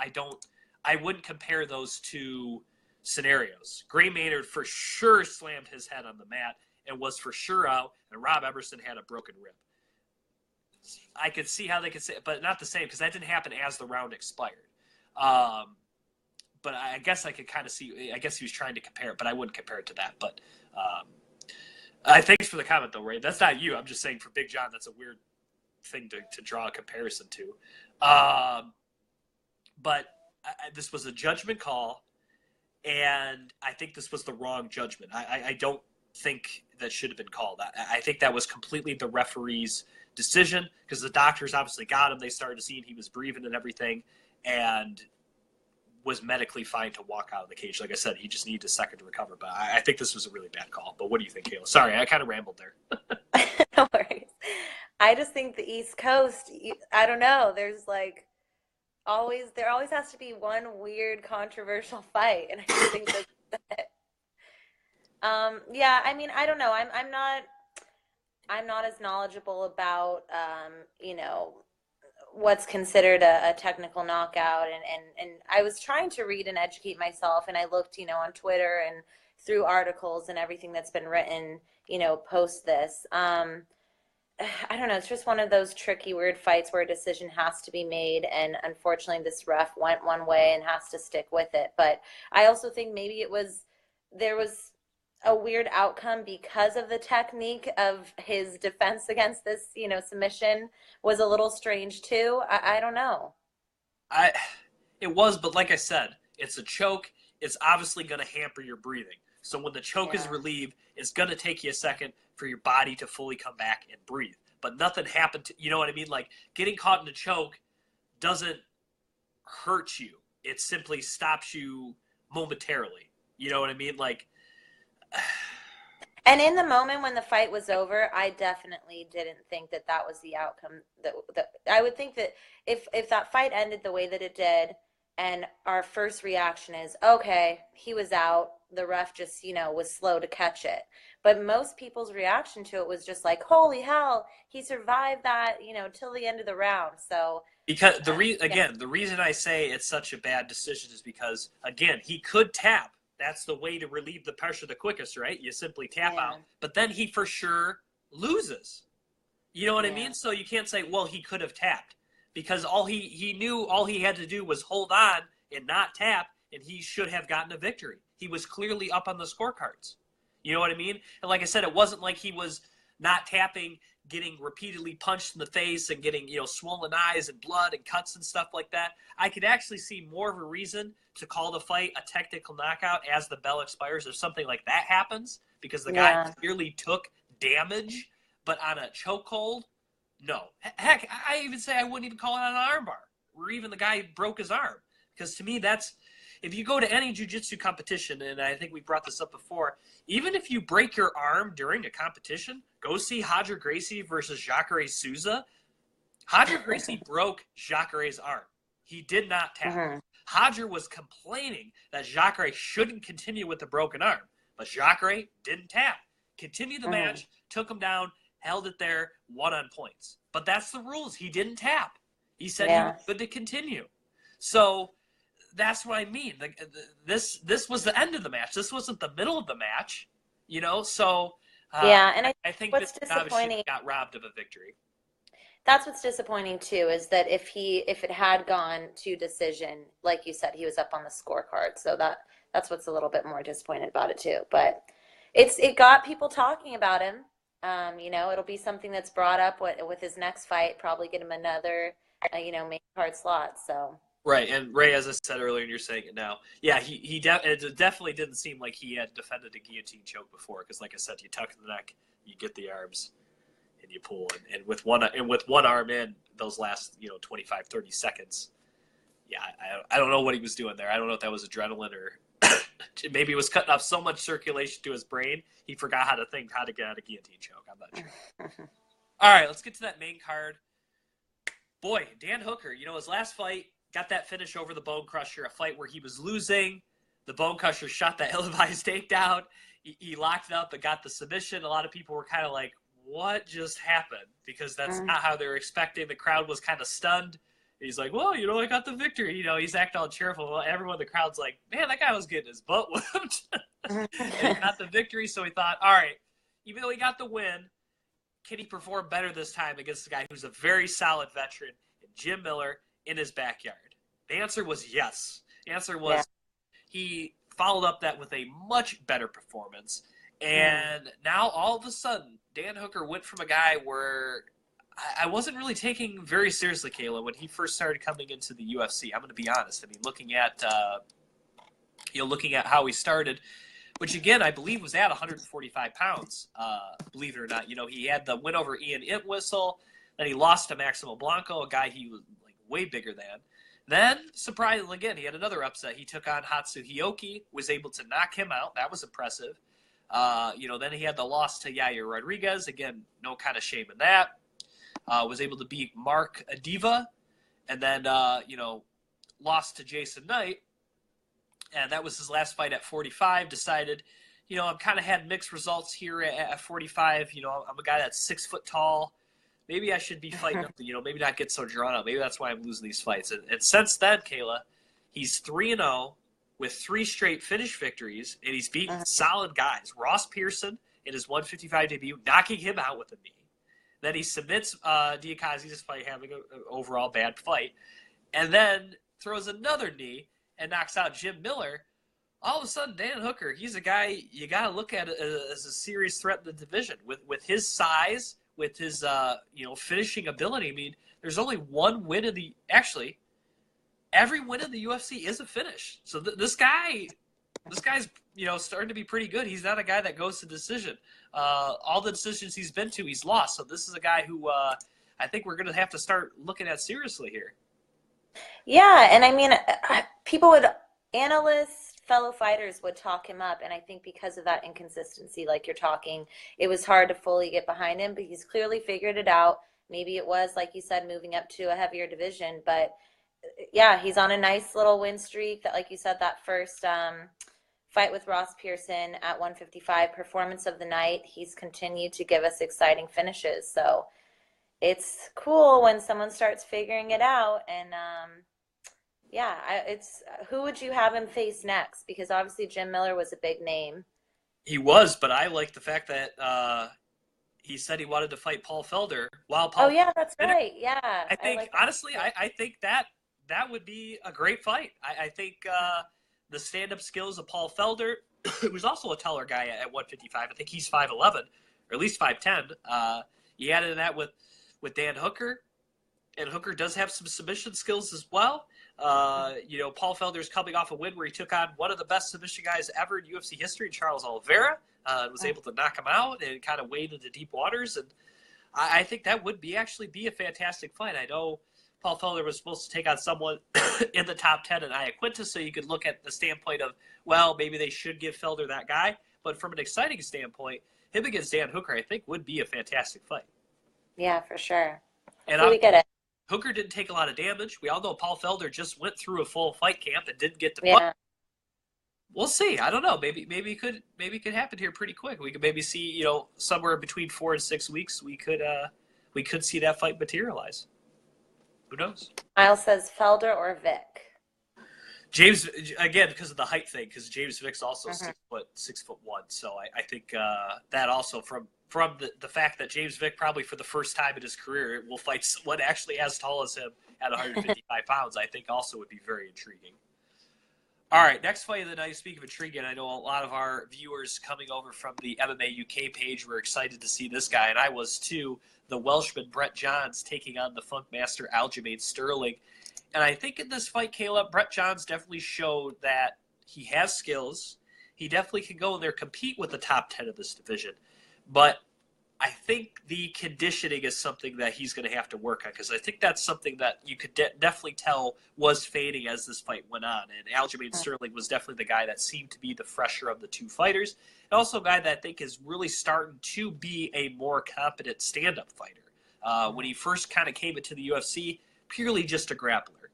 I wouldn't compare those two scenarios. Gray Maynard for sure slammed his head on the mat and was for sure out, and Rob Emerson had a broken rib. I could see how they could say it, but not the same, because that didn't happen as the round expired. But I guess I could kind of see, I guess he was trying to compare it, but I wouldn't compare it to that. But thanks for the comment, though, Ray. That's not you. I'm just saying for Big John, that's a weird thing to draw a comparison to. But this was a judgment call, and I think this was the wrong judgment. I don't think that should have been called. I think that was completely the referee's decision, because the doctors obviously got him. They started to see he was breathing and everything, and was medically fine to walk out of the cage. Like I said, he just needed a second to recover. But I think this was a really bad call. But what do you think, Kayla? Sorry, I kind of rambled there. No worries. I just think the East Coast, I don't know, there always has to be one weird controversial fight, and I just think that yeah, I mean, I don't know. I'm not as knowledgeable about what's considered a technical knockout, and I was trying to read and educate myself, and I looked on Twitter and through articles and everything that's been written post this. I don't know, it's just one of those tricky, weird fights where a decision has to be made, and unfortunately this ref went one way and has to stick with it. But I also think maybe there was a weird outcome because of the technique of his defense against this, submission was a little strange too. I don't know. It was, but like I said, it's a choke. It's obviously going to hamper your breathing. So when the choke is relieved, it's going to take you a second for your body to fully come back and breathe. But nothing happened to, you know what I mean? Like, getting caught in a choke doesn't hurt you. It simply stops you momentarily. You know what I mean? Like, and in the moment when the fight was over, I definitely didn't think that that was the outcome. That I would think that if that fight ended the way that it did, and our first reaction is, okay, he was out, the ref just, was slow to catch it. But most people's reaction to it was just like, holy hell, he survived that, till the end of the round. So because the reason I say it's such a bad decision is because, again, he could tap. That's the way to relieve the pressure the quickest, right? You simply tap out. But then he for sure loses. You know what I mean? So you can't say, well, he could have tapped. Because all he had to do was hold on and not tap, and he should have gotten a victory. He was clearly up on the scorecards. You know what I mean? And like I said, it wasn't like he was not tapping, getting repeatedly punched in the face and getting, swollen eyes and blood and cuts and stuff like that. I could actually see more of a reason to call the fight a technical knockout as the bell expires if something like that happens, because the guy clearly took damage, but on a chokehold, no. Heck, I even say I wouldn't even call it on an armbar, or even the guy broke his arm. Because to me, that's, if you go to any jiu-jitsu competition, and I think we brought this up before, even if you break your arm during a competition, go see Roger Gracie versus Jacare Souza. Roger Gracie broke Jacare's arm. He did not tap. Roger was complaining that Jacare shouldn't continue with the broken arm, but Jacare didn't tap. Continued the match, took him down, held it there, won on points. But that's the rules. He didn't tap. He said he was good to continue. So that's what I mean. This was the end of the match. This wasn't the middle of the match, So and I think what's this disappointing, got robbed of a victory. That's what's disappointing too, is that if it had gone to decision, like you said, he was up on the scorecard. So that's what's a little bit more disappointed about it too. But it got people talking about him. It'll be something that's brought up with his next fight, probably get him another, main card slot. So. Right, and Ray, as I said earlier, and you're saying it now, it definitely didn't seem like he had defended a guillotine choke before, because, like I said, you tuck the neck, you get the arms, and you pull, and with one arm in those last 25, 30 seconds, I don't know what he was doing there. I don't know if that was adrenaline or maybe he was cutting off so much circulation to his brain he forgot how to think how to get out of guillotine choke. I'm not sure. All right, let's get to that main card. Boy, Dan Hooker, his last fight. Got that finish over the Bone Crusher, a fight where he was losing. The Bone Crusher shot that ill-advised takedown. He locked it up and got the submission. A lot of people were kind of like, what just happened? Because that's not how they were expecting. The crowd was kind of stunned. He's like, well, I got the victory. He's acting all cheerful. Well, everyone in the crowd's like, man, that guy was getting his butt whooped. And he got the victory, so he thought, all right, even though he got the win, can he perform better this time against a guy who's a very solid veteran, Jim Miller, in his backyard? The answer was yes. The answer was he followed up that with a much better performance. And now all of a sudden, Dan Hooker went from a guy where I wasn't really taking very seriously, Kayla, when he first started coming into the UFC. I'm going to be honest. I mean, looking at how he started, which again I believe was at 145 pounds. Believe it or not, he had the win over Ian Entwistle. Then he lost to Maximo Blanco, a guy he was like way bigger than. Then, surprisingly, again, he had another upset. He took on Hatsu Hioki, was able to knock him out. That was impressive. Then he had the loss to Yair Rodriguez. Again, no kind of shame in that. Was able to beat Mark Adiva. And then, lost to Jason Knight. And that was his last fight at 45. Decided, I've kind of had mixed results here at 45. I'm a guy that's 6 foot tall. Maybe I should be fighting up maybe not get so drawn out. Maybe that's why I'm losing these fights. And since then, Kayla, he's 3-0 with 3 straight finish victories, and he's beaten solid guys. Ross Pearson in his 155 debut, knocking him out with a knee. Then he submits Diakazi despite having an overall bad fight. And then throws another knee and knocks out Jim Miller. All of a sudden, Dan Hooker, he's a guy you got to look at as a serious threat in the division. With his size, with his finishing ability. I mean, there's only one win in the – actually, every win in the UFC is a finish. So this guy's starting to be pretty good. He's not a guy that goes to decision. All the decisions he's been to, he's lost. So this is a guy who I think we're going to have to start looking at seriously here. Yeah, and I mean, analysts, fellow fighters would talk him up, and I think because of that inconsistency, like you're talking, it was hard to fully get behind him, but he's clearly figured it out. Maybe it was, like you said, moving up to a heavier division, but yeah, he's on a nice little win streak. That, like you said, that first fight with Ross Pearson at 155, performance of the night. He's continued to give us exciting finishes, so it's cool when someone starts figuring it out. And yeah, who would you have him face next? Because obviously Jim Miller was a big name. He was, but I like the fact that he said he wanted to fight Paul Felder. Oh yeah, that's right. Yeah, I think honestly, I think that would be a great fight. I think the stand-up skills of Paul Felder, who's also a taller guy at 155. I think he's 5'11", or at least 5'10". You added that with Dan Hooker, and Hooker does have some submission skills as well. Paul Felder's coming off a win where he took on one of the best submission guys ever in UFC history, Charles Oliveira, and was able to knock him out and kind of wade into deep waters. And I think that would actually be a fantastic fight. I know Paul Felder was supposed to take on someone in the top 10 in Iaquinta, so you could look at the standpoint of, well, maybe they should give Felder that guy. But from an exciting standpoint, him against Dan Hooker, I think, would be a fantastic fight. Yeah, for sure. And we get it. Hooker didn't take a lot of damage. We all know Paul Felder just went through a full fight camp and didn't get to fight. We'll see. I don't know. Maybe it could happen here pretty quick. We could maybe see, somewhere between 4 and 6 weeks, we could see that fight materialize. Who knows? Miles says Felder or Vic. James, again, because of the height thing, because James Vick's also 6'1", so I think that also from the fact that James Vick probably for the first time in his career will fight someone actually as tall as him at 155 pounds, I think also would be very intriguing. All right, next fight of the night. Speaking of intriguing, I know a lot of our viewers coming over from the MMA UK page were excited to see this guy, and I was too. The Welshman Brett Johns taking on the Funk Master Aljamain Sterling. And I think in this fight, Caleb, Brett Johns definitely showed that he has skills. He definitely can go in there, compete with the top 10 of this division. But I think the conditioning is something that he's going to have to work on, because I think that's something that you could definitely tell was fading as this fight went on. And Aljamain Sterling was definitely the guy that seemed to be the fresher of the two fighters, and also a guy that I think is really starting to be a more competent stand-up fighter. When he first kind of came into the UFC, purely just a grappler.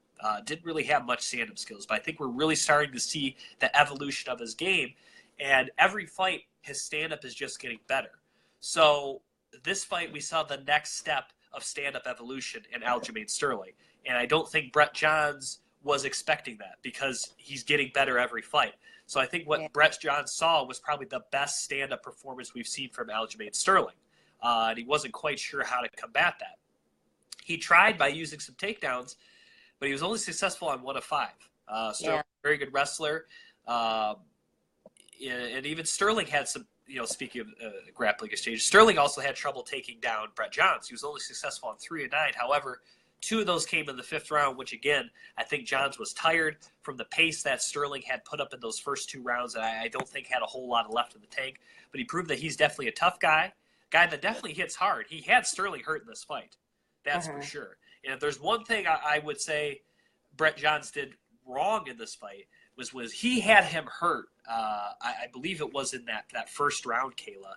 Didn't really have much stand-up skills, but I think we're really starting to see the evolution of his game, and every fight, his stand-up is just getting better. So this fight, we saw the next step of stand-up evolution in Aljamain Sterling, and I don't think Brett Johns was expecting that, because he's getting better every fight. So I think what Brett Johns saw was probably the best stand-up performance we've seen from Aljamain Sterling, and he wasn't quite sure how to combat that. He tried by using some takedowns, but he was only successful on 1 of 5. Sterling, very good wrestler, and even Sterling had some. Speaking of grappling exchange, Sterling also had trouble taking down Brett Johns. He was only successful on 3 of 9. However, 2 of those came in the 5th round, which again, I think Johns was tired from the pace that Sterling had put up in those first 2 rounds, and I don't think had a whole lot left in the tank. But he proved that he's definitely a tough guy that definitely hits hard. He had Sterling hurt in this fight, that's for sure. And if there's one thing I would say Brett Johns did wrong in this fight, was he had him hurt. I believe it was in that first round, Kayla.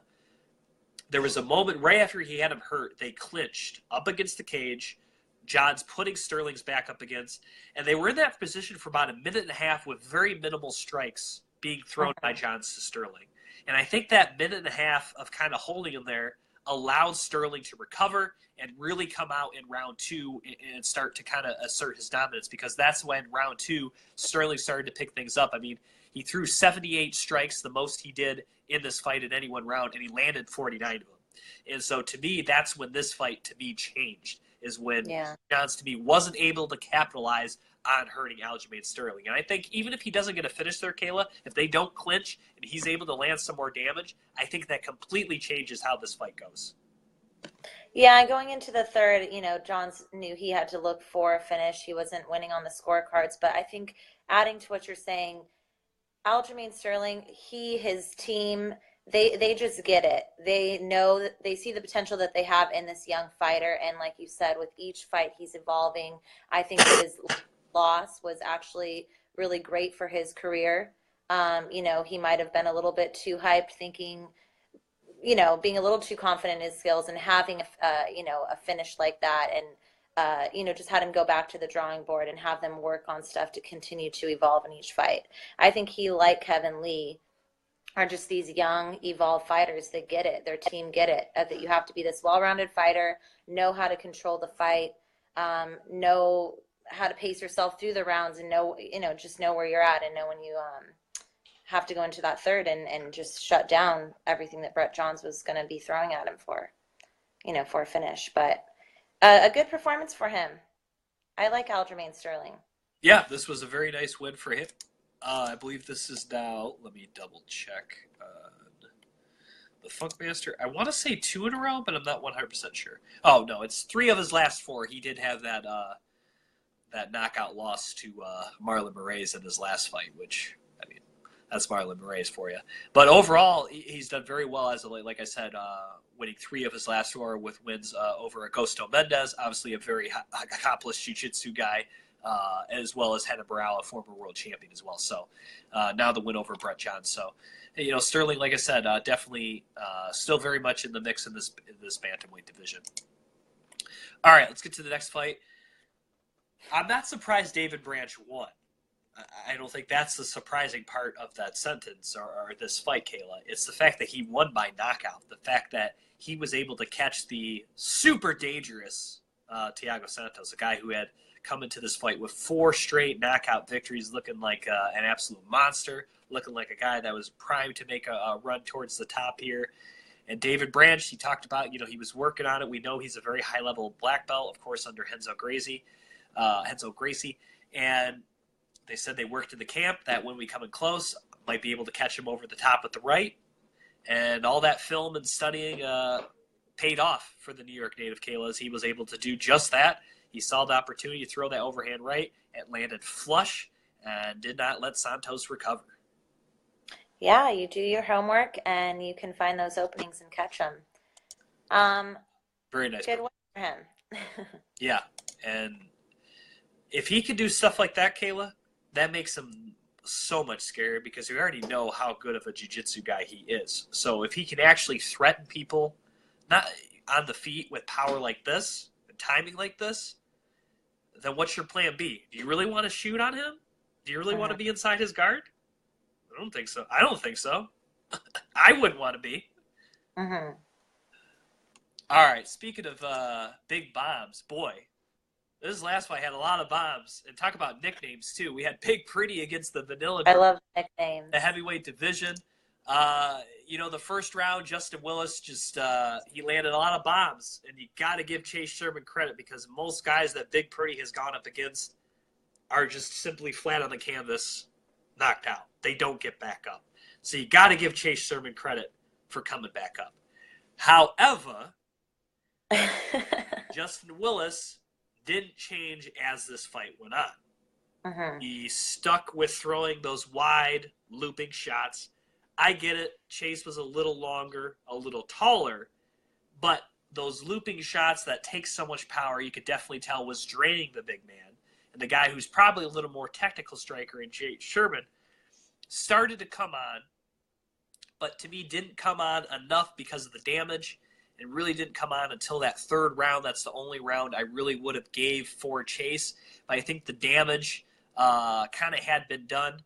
There was a moment right after he had him hurt, they clinched up against the cage, Johns putting Sterling's back up against, and they were in that position for about a minute and a half with very minimal strikes being thrown by Johns to Sterling. And I think that minute and a half of kind of holding him there allowed Sterling to recover and really come out in round 2 and start to kind of assert his dominance, because that's when round 2 Sterling started to pick things up. I mean, he threw 78 strikes, the most he did in this fight in any one round, and he landed 49 of them. And so to me, that's when this fight to me changed, is when Johns to me wasn't able to capitalize on hurting Aljamain Sterling. And I think even if he doesn't get a finish there, Kayla, if they don't clinch and he's able to land some more damage, I think that completely changes how this fight goes. Yeah, going into the third, Johns knew he had to look for a finish. He wasn't winning on the scorecards, but I think adding to what you're saying, Aljamain Sterling, his team, they just get it. They know that they see the potential that they have in this young fighter, and like you said, with each fight he's evolving. I think his loss was actually really great for his career. He might have been a little bit too hyped, thinking, being a little too confident in his skills and having a finish like that, and just had him go back to the drawing board and have them work on stuff to continue to evolve in each fight. I think he, like Kevin Lee, are just these young, evolved fighters that get it. Their team get it, that you have to be this well-rounded fighter, know how to control the fight, know how to pace yourself through the rounds, and just know where you're at, and know when you have to go into that third and just shut down everything that Brett Johns was going to be throwing at him for a finish. But a good performance for him. I like Aljamain Sterling. Yeah, this was a very nice win for him. I believe this is now, let me double check. The Funkmaster, I want to say 2 in a row, but I'm not 100% sure. Oh, no, it's 3 of his last 4. He did have that knockout loss to Marlon Moraes in his last fight, which, I mean, that's Marlon Moraes for you. But overall, he's done very well as of late. Like I said, winning 3 of his last 4 with wins over Augusto Mendez, obviously a very accomplished jiu-jitsu guy, as well as Hannah Barao, a former world champion as well. So now the win over Brett Johns. So, Sterling, like I said, definitely still very much in the mix in this bantamweight division. All right, let's get to the next fight. I'm not surprised David Branch won. I don't think that's the surprising part of that sentence or this fight, Kayla. It's the fact that he won by knockout. The fact that he was able to catch the super dangerous Thiago Santos, a guy who had come into this fight with 4 straight knockout victories, looking like an absolute monster, looking like a guy that was primed to make a run towards the top here. And David Branch, he talked about, he was working on it. We know he's a very high-level black belt, of course, under Renzo Gracie. And they said they worked in the camp that when we come in close, might be able to catch him over the top with the right. And all that film and studying paid off for the New York native, Kayla, as he was able to do just that. He saw the opportunity to throw that overhand right. It landed flush and did not let Santos recover. Yeah, you do your homework and you can find those openings and catch them. Very nice. Good one for him. Yeah, and if he could do stuff like that, Kayla, that makes him so much scarier because we already know how good of a jiu-jitsu guy he is. So if he can actually threaten people, not on the feet with power like this, and timing like this, then what's your plan B? Do you really want to shoot on him? Do you really want to be inside his guard? I don't think so. I wouldn't want to be. Mm-hmm. All right, speaking of big bombs, boy, this last fight had a lot of bombs. And talk about nicknames, too. We had Big Pretty against the Vanilla I love the nicknames. The heavyweight division. The first round, Justin Willis he landed a lot of bombs. And you got to give Chase Sherman credit because most guys that Big Pretty has gone up against are just simply flat on the canvas, knocked out. They don't get back up. So you got to give Chase Sherman credit for coming back up. However, Justin Willis didn't change as this fight went on. Mm-hmm. He stuck with throwing those wide looping shots. I get it. Chase was a little longer, a little taller, but those looping shots that take so much power, you could definitely tell was draining the big man. And the guy who's probably a little more technical striker in Chase Sherman started to come on, but to me didn't come on enough because of the damage and really didn't come on until that third round. That's the only round I really would have gave for Chase. But I think the damage kind of had been done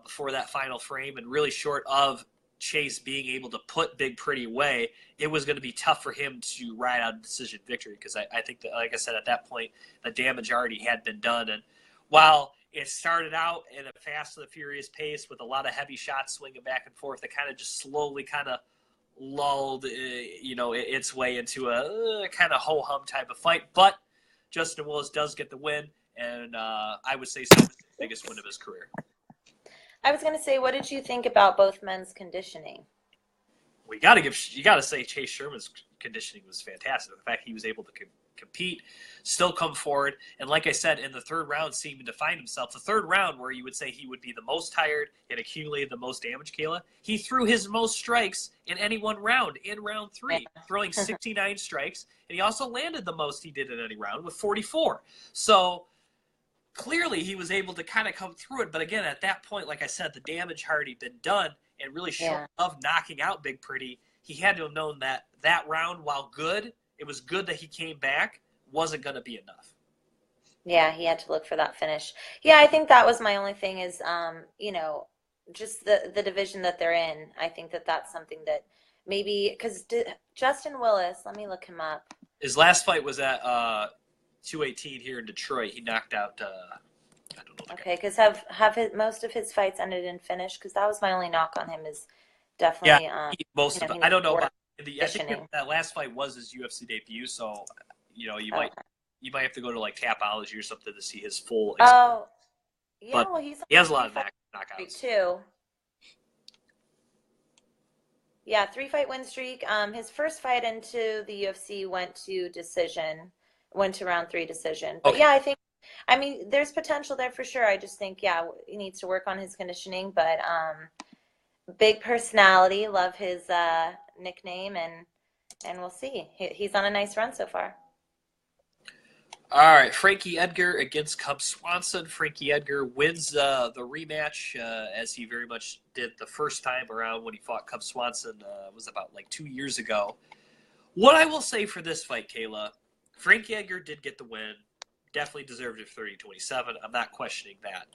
before that final frame, and really short of Chase being able to put Big Pretty away, it was going to be tough for him to ride out a decision victory because I think that, like I said, at that point, the damage already had been done. And while it started out at a fast and furious pace with a lot of heavy shots swinging back and forth, it kind of just slowly kind of lulled its way into a kind of ho-hum type of fight. But Justin Willis does get the win, and I would say so, the biggest win of his career. I was going to say, what did you think about both men's conditioning? You got to say Chase Sherman's conditioning was fantastic. The fact he was able to compete, still come forward, and like I said, in the third round, seeming to find himself. The third round, where you would say he would be the most tired and accumulated the most damage, Kayla, he threw his most strikes in any one round in round 3, throwing 69 strikes, and he also landed the most he did in any round with 44. So clearly he was able to kind of come through it, but again, at that point, like I said, the damage had already been done, and really short of knocking out Big Pretty, he had to have known that that round, while good, it was good that he came back, wasn't going to be enough. Yeah, he had to look for that finish. Yeah, I think that was my only thing is, just the division that they're in. I think that that's something that maybe, because Justin Willis, let me look him up. His last fight was at 218 here in Detroit. He knocked out, I don't know. Okay, because have most of his fights ended in finish? Because that was my only knock on him is definitely. Yeah, most of it. I don't know about I think that last fight was his UFC debut, so you might have to go to like Tapology or something to see his full. Oh, yeah. But well, he has a lot of knockouts too. Yeah, 3-fight win streak. His first fight into the UFC went to round 3 decision. But yeah, I mean, there's potential there for sure. I just think, he needs to work on his conditioning, but big personality, love his nickname, and we'll see. He's on a nice run so far. All right, Frankie Edgar against Cub Swanson. Frankie Edgar wins the rematch, as he very much did the first time around when he fought Cub Swanson. Was about like 2 years ago. What I will say for this fight, Kayla, Frankie Edgar did get the win. Definitely deserved it 30-27. I'm not questioning that.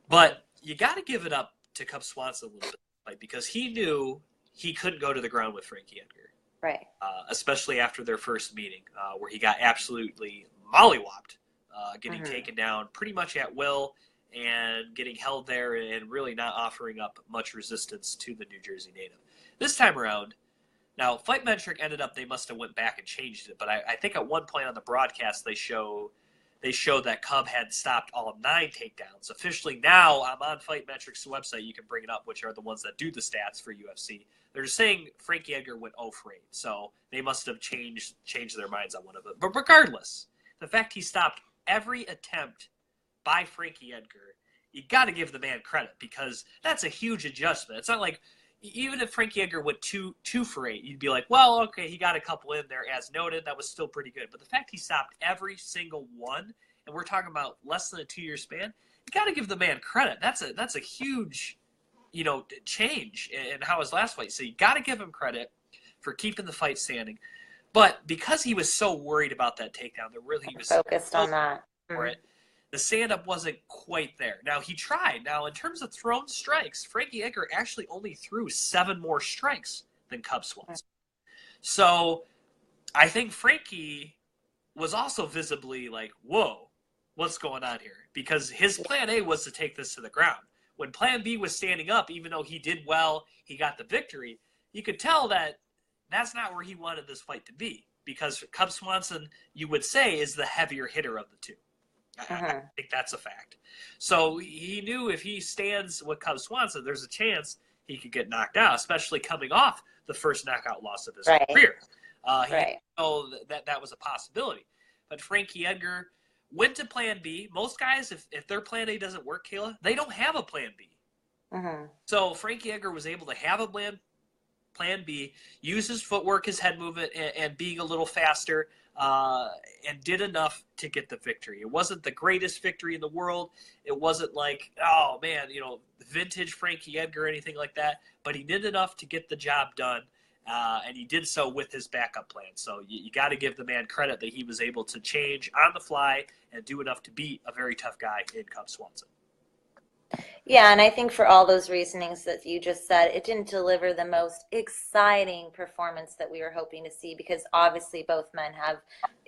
But you got to give it up to Cub Swanson a little bit, because he knew he couldn't go to the ground with Frankie Edgar. Right. Especially after their first meeting, where he got absolutely mollywopped, getting taken down pretty much at will and getting held there and really not offering up much resistance to the New Jersey native. This time around, now Fight Metric they must have went back and changed it, but I think at one point on the broadcast they showed that Cub had stopped all 9 takedowns. Officially now, I'm on Fight Metric's website. You can bring it up, which are the ones that do the stats for UFC. They're just saying Frankie Edgar went 0 for 8, so they must have changed their minds on one of it. But regardless, the fact he stopped every attempt by Frankie Edgar, you got to give the man credit, because that's a huge adjustment. It's not like, even if Frankie Edgar went 2 for 8, you'd be like, well, okay, he got a couple in there, as noted. That was still pretty good. But the fact he stopped every single one, and we're talking about less than a 2-year span, you got to give the man credit. That's a huge, change in how his last fight. So you got to give him credit for keeping the fight standing. But because he was so worried about that takedown, he was focused on that for it. The stand-up wasn't quite there. Now, he tried. Now, in terms of thrown strikes, Frankie Edgar actually only threw 7 more strikes than Cub Swanson. So I think Frankie was also visibly like, whoa, what's going on here? Because his plan A was to take this to the ground. When plan B was standing up, even though he did well, he got the victory, you could tell that that's not where he wanted this fight to be. Because Cub Swanson, you would say, is the heavier hitter of the two. I think that's a fact. So he knew if he stands with Cub Swanson, there's a chance he could get knocked out, especially coming off the first knockout loss of his career. He didn't know that was a possibility. But Frankie Edgar went to plan B. Most guys, if their plan A doesn't work, Kayla, they don't have a plan B. So Frankie Edgar was able to have a plan B, use his footwork, his head movement, and being a little faster, and did enough to get the victory. It wasn't the greatest victory in the world. It wasn't like, oh man, vintage Frankie Edgar or anything like that. But he did enough to get the job done, and he did so with his backup plan. So you got to give the man credit that he was able to change on the fly and do enough to beat a very tough guy in Cub Swanson. Yeah, and I think for all those reasonings that you just said, it didn't deliver the most exciting performance that we were hoping to see, because obviously both men have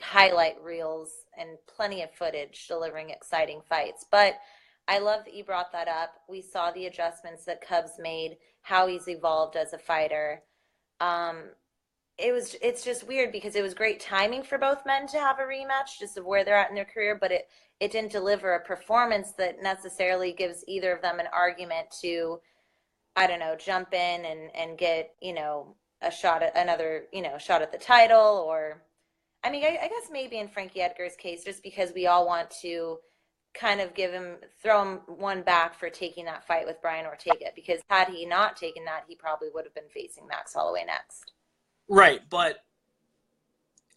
highlight reels and plenty of footage delivering exciting fights. But I love that you brought that up. We saw the adjustments that Cubs made, how he's evolved as a fighter. It's just weird because it was great timing for both men to have a rematch, just of where they're at in their career, but it didn't deliver a performance that necessarily gives either of them an argument to, I don't know, jump in and get, a shot at another, shot at the title, or I mean, I guess maybe in Frankie Edgar's case, just because we all want to kind of throw him one back for taking that fight with Brian Ortega, because had he not taken that, he probably would have been facing Max Holloway next. Right, but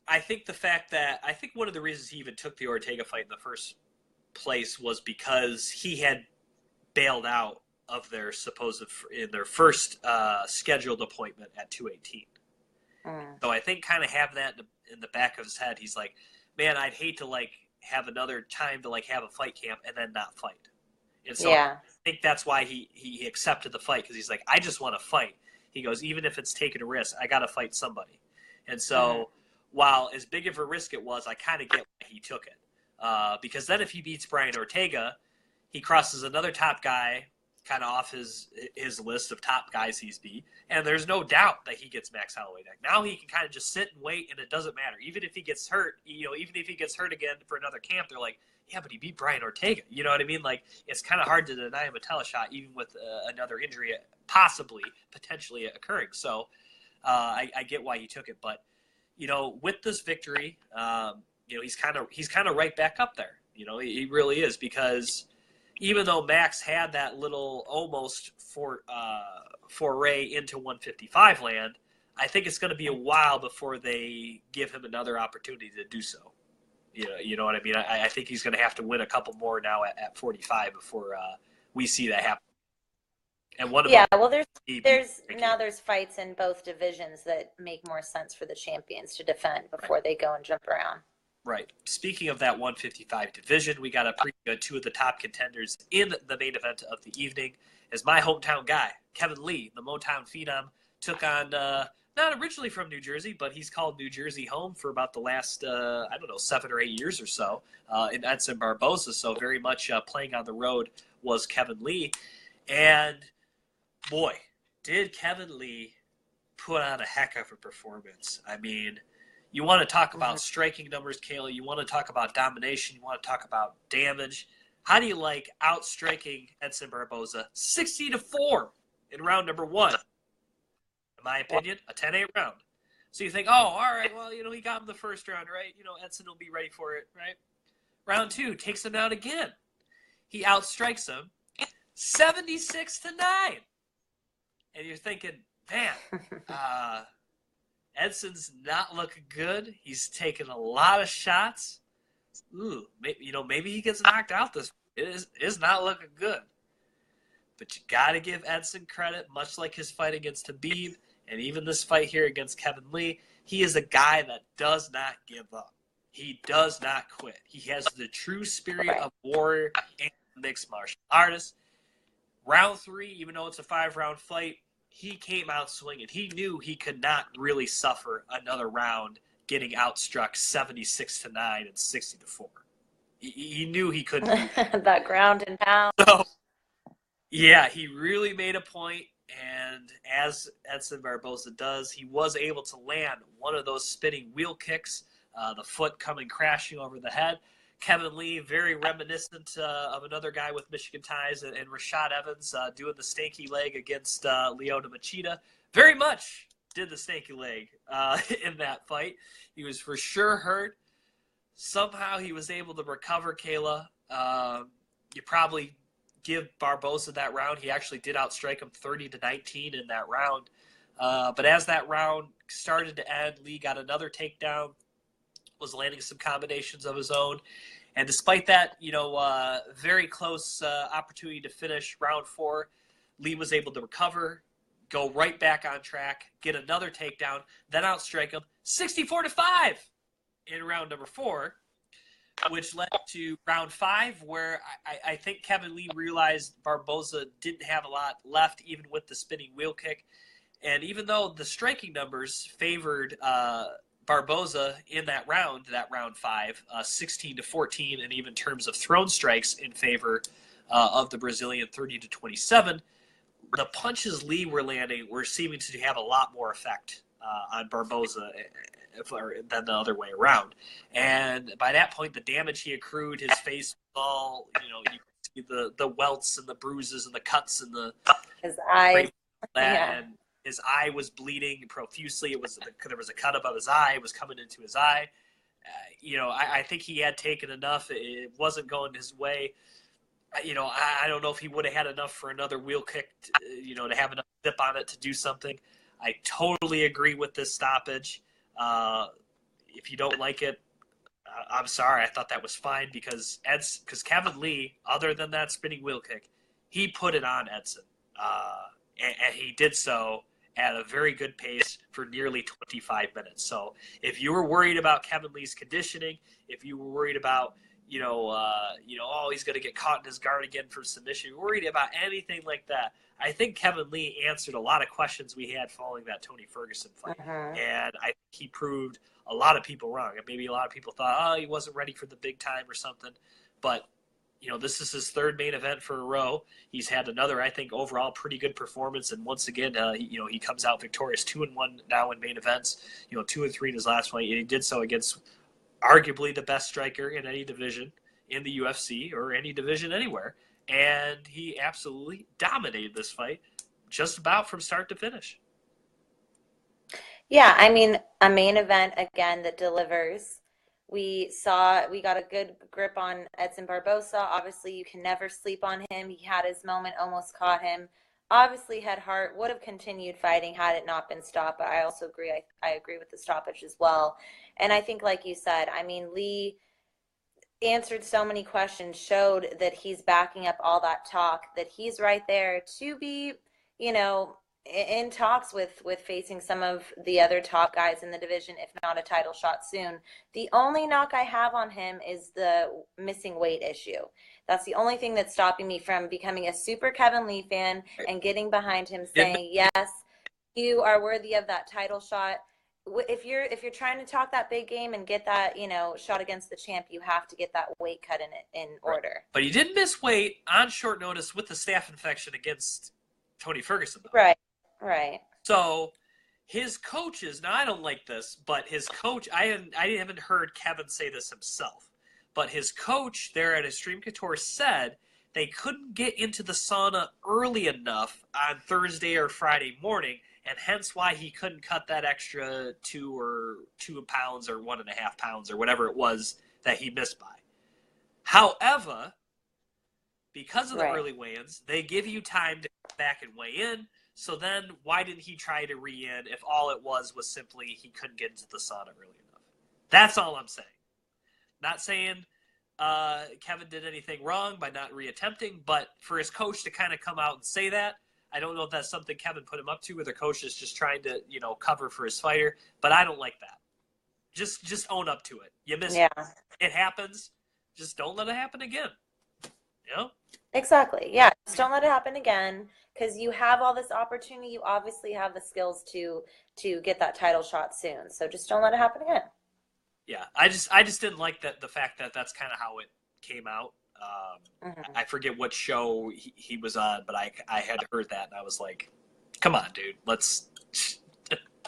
I think one of the reasons he even took the Ortega fight in the first place was because he had bailed out of their first scheduled appointment at 218. So I think kind of having that in the back of his head, he's like, man, I'd hate to like have another time to like have a fight camp and then not fight. And so I think that's why he accepted the fight, because he's like, I just want to fight. He goes, even if it's taking a risk, I got to fight somebody. And so while as big of a risk it was, I kind of get why he took it. Because then if he beats Brian Ortega, he crosses another top guy kind of off his list of top guys he's beat, and there's no doubt that he gets Max Holloway next. Now he can kind of just sit and wait, and it doesn't matter. Even if he gets hurt, even if he gets hurt again for another camp, they're like, yeah, but he beat Brian Ortega. You know what I mean? Like, it's kind of hard to deny him a teleshot, even with another injury potentially occurring. So I get why he took it, but with this victory, he's kind of right back up there. He really is, because even though Max had that little almost foray into 155 land, I think it's going to be a while before they give him another opportunity to do so. You know what I mean? I think he's going to have to win a couple more now at 45 before we see that happen. And there's fights in both divisions that make more sense for the champions to defend before they go and jump around. Right. Speaking of that 155 division, we got a pretty good two of the top contenders in the main event of the evening. As my hometown guy, Kevin Lee, the Motown Phenom, took on, not originally from New Jersey, but he's called New Jersey home for about the last, 7 or 8 years or so, in Edson Barboza. So very much playing on the road was Kevin Lee. And, boy, did Kevin Lee put on a heck of a performance. I mean, you want to talk about striking numbers, Kayla. You want to talk about domination. You want to talk about damage. How do you like outstriking Edson Barboza 60-4 in round number 1? In my opinion, a 10-8 round. So you think, oh, all right, well, he got him the first round, right? Edson will be ready for it, right? Round 2 takes him out again. He outstrikes him 76-9. And you're thinking, man, Edson's not looking good. He's taking a lot of shots. Ooh, maybe he gets knocked out this. It is not looking good. But you got to give Edson credit, much like his fight against Khabib, and even this fight here against Kevin Lee. He is a guy that does not give up. He does not quit. He has the true spirit of warrior and mixed martial artist. Round 3, even though it's a 5-round fight, he came out swinging. He knew he could not really suffer another round getting outstruck 76-9 and 60-4. He knew he couldn't do that. That ground and pound. So, yeah, he really made a point, and as Edson Barboza does, he was able to land one of those spinning wheel kicks, the foot coming crashing over the head. Kevin Lee, very reminiscent of another guy with Michigan ties, and Rashad Evans doing the stanky leg against Lyoto Machida. Very much did the stanky leg in that fight. He was for sure hurt. Somehow he was able to recover, Kayla. You probably give Barboza that round. He actually did outstrike him 30-19 in that round. But as that round started to end, Lee got another takedown, was landing some combinations of his own. And despite that, very close opportunity to finish round 4, Lee was able to recover, go right back on track, get another takedown, then outstrike him 64-5 in round number 4, which led to round 5, where I think Kevin Lee realized Barboza didn't have a lot left, even with the spinning wheel kick. And even though the striking numbers favored Barboza in that round 5, 16-14, and even in terms of thrown strikes in favor of the Brazilian, 30-27, the punches Lee were landing were seeming to have a lot more effect on Barboza than the other way around. And by that point, the damage he accrued, his face was all, you could see the welts and the bruises and the cuts and the his eyes. and His eye was bleeding profusely. There was a cut above his eye. It was coming into his eye. I think he had taken enough. It wasn't going his way. I don't know if he would have had enough for another wheel kick, to have enough zip on it to do something. I totally agree with this stoppage. If you don't like it, I'm sorry. I thought that was fine because Kevin Lee, other than that spinning wheel kick, he put it on Edson. And he did so at a very good pace for nearly 25 minutes. So if you were worried about Kevin Lee's conditioning, if you were worried about, he's going to get caught in his guard again for submission, you're worried about anything like that, I think Kevin Lee answered a lot of questions we had following that Tony Ferguson fight. And I think he proved a lot of people wrong. And maybe a lot of people thought, he wasn't ready for the big time or something. But this is his third main event for a row. He's had another, I think, overall pretty good performance. And once again, he comes out victorious, 2-1 now in main events. 2-3 in his last fight. And he did so against arguably the best striker in any division in the UFC or any division anywhere. And he absolutely dominated this fight just about from start to finish. Yeah, I mean, a main event, again, that delivers. We got a good grip on Edson Barbosa. Obviously, you can never sleep on him. He had his moment, almost caught him. Obviously, had heart, would have continued fighting had it not been stopped. But I also agree. I agree with the stoppage as well. And I think, like you said, I mean, Lee answered so many questions, showed that he's backing up all that talk, that he's right there to be, in talks with facing some of the other top guys in the division, if not a title shot soon. The only knock I have on him is the missing weight issue. That's the only thing that's stopping me from becoming a super Kevin Lee fan and getting behind him, saying, yes, you are worthy of that title shot. If you're trying to talk that big game and get that, shot against the champ, you have to get that weight cut in order. But he did miss weight on short notice with the staph infection against Tony Ferguson, though. Right. So his coaches, now I don't like this, but his coach, I haven't heard Kevin say this himself, but his coach there at Extreme Couture said they couldn't get into the sauna early enough on Thursday or Friday morning, and hence why he couldn't cut that extra 2 pounds or 1.5 pounds or whatever it was that he missed by. However, because of the early weigh-ins, they give you time to come back and weigh in. So then why didn't he try to re-in if all it was simply he couldn't get into the sauna early enough? That's all I'm saying. Not saying Kevin did anything wrong by not reattempting, but for his coach to kind of come out and say that, I don't know if that's something Kevin put him up to, or the coach is just trying to, cover for his fighter, but I don't like that. Just own up to it. You missed it. It happens. Just don't let it happen again. Exactly. Yeah. Just don't let it happen again, because you have all this opportunity. You obviously have the skills to get that title shot soon. So just don't let it happen again. Yeah. I just didn't like the fact that that's kind of how it came out. I forget what show he was on, but I had heard that and I was like, come on, dude, let's.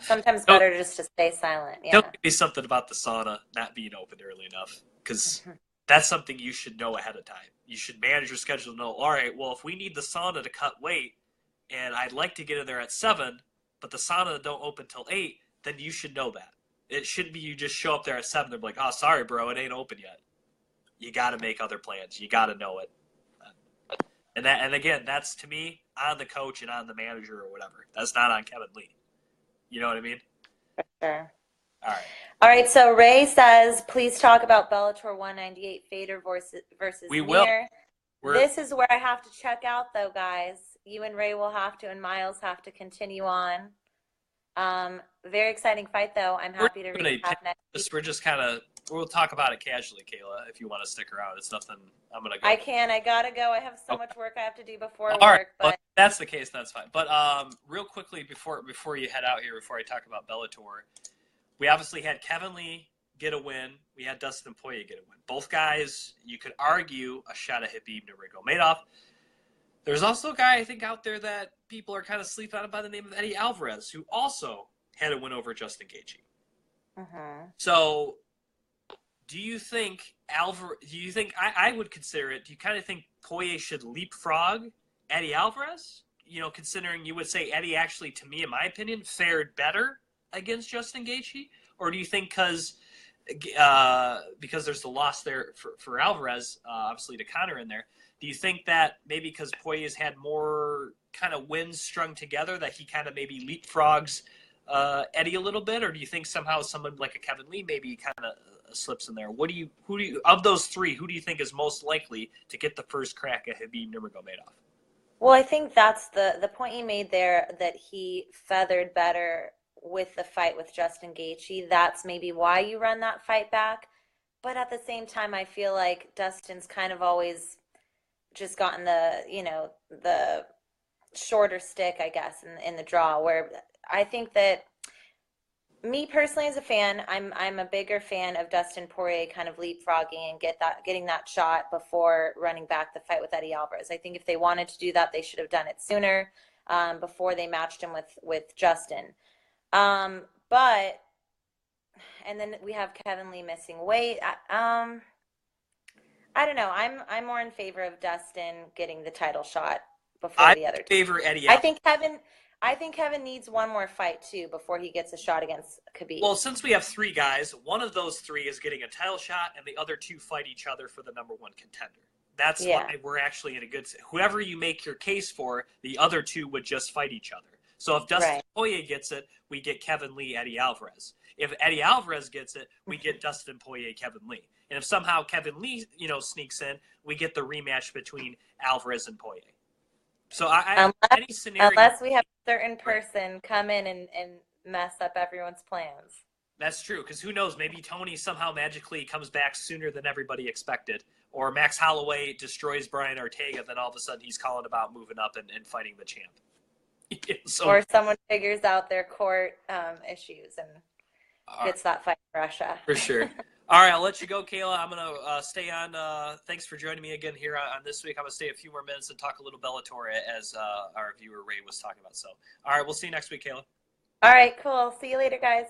Sometimes better just to stay silent. Yeah. Don't be something about the sauna not being open early enough, because that's something you should know ahead of time. You should manage your schedule to know, all right, well, if we need the sauna to cut weight and I'd like to get in there at 7, but the sauna don't open till 8, then you should know that. It shouldn't be you just show up there at 7 and be like, oh, sorry, bro, it ain't open yet. You got to make other plans. You got to know it. And again, that's, to me, on the coach and on the manager or whatever. That's not on Kevin Lee. You know what I mean? Sure. All right. So Ray says, please talk about Bellator 198 Fader versus we Mir. Will. This is where I have to check out, though, guys. You and Ray will have to, and Miles have to continue on. Very exciting fight, though. I'm happy to recap next week. We're just kind of, we'll talk about it casually, Kayla, if you want to stick around. It's nothing. I'm going to go. I gotta go. I have so much work I have to do before work. Right. But well, if that's the case, that's fine. But real quickly, before you head out here, before I talk about Bellator, we obviously had Kevin Lee get a win. We had Dustin Poirier get a win. Both guys, you could argue, a shot at Khabib Nurmagomedov. There's also a guy, I think, out there that people are kind of sleeping on by the name of Eddie Alvarez, who also had a win over Justin Gaethje. So, do you think I would consider it, do you kind of think Poirier should leapfrog Eddie Alvarez? considering you would say Eddie actually, to me, in my opinion, fared better against Justin Gaethje? Or do you think because there's the loss there for Alvarez, obviously to Conor in there, do you think that maybe because Poirier's had more kind of wins strung together that he kind of maybe leapfrogs Eddie a little bit? Or do you think somehow someone like a Kevin Lee maybe kind of slips in there? Who do you of those three, who do you think is most likely to get the first crack at Khabib Nurmagomedov? Well, I think that's the point you made there, that he feathered better with the fight with Justin Gaethje. That's maybe why you run that fight back. But at the same time, I feel like Dustin's kind of always just gotten the shorter stick, I guess, in the draw, where I think that, me personally as a fan, I'm a bigger fan of Dustin Poirier kind of leapfrogging and getting that shot before running back the fight with Eddie Alvarez. I think if they wanted to do that, they should have done it sooner, before they matched him with Justin. But and then we have Kevin Lee missing weight. I don't know. I'm more in favor of Dustin getting the title shot before the other two. I favor Eddie. I think Kevin needs one more fight too before he gets a shot against Khabib. Well, since we have three guys, one of those three is getting a title shot, and the other two fight each other for the number one contender. That's why we're actually in a good. Whoever you make your case for, the other two would just fight each other. So if Dustin Poirier gets it, we get Kevin Lee, Eddie Alvarez. If Eddie Alvarez gets it, we get Dustin Poirier, Kevin Lee. And if somehow Kevin Lee, sneaks in, we get the rematch between Alvarez and Poirier. So any scenario, unless we have a certain person come in and mess up everyone's plans. That's true, because who knows? Maybe Tony somehow magically comes back sooner than everybody expected, or Max Holloway destroys Brian Ortega, then all of a sudden he's calling about moving up and fighting the champ. Or someone figures out their court issues and gets that fight in Russia. For sure. All right, I'll let you go, Kayla. I'm going to stay on. Thanks for joining me again here on this week. I'm going to stay a few more minutes and talk a little Bellator, as our viewer Ray was talking about. So, all right, we'll see you next week, Kayla. All right, cool. See you later, guys.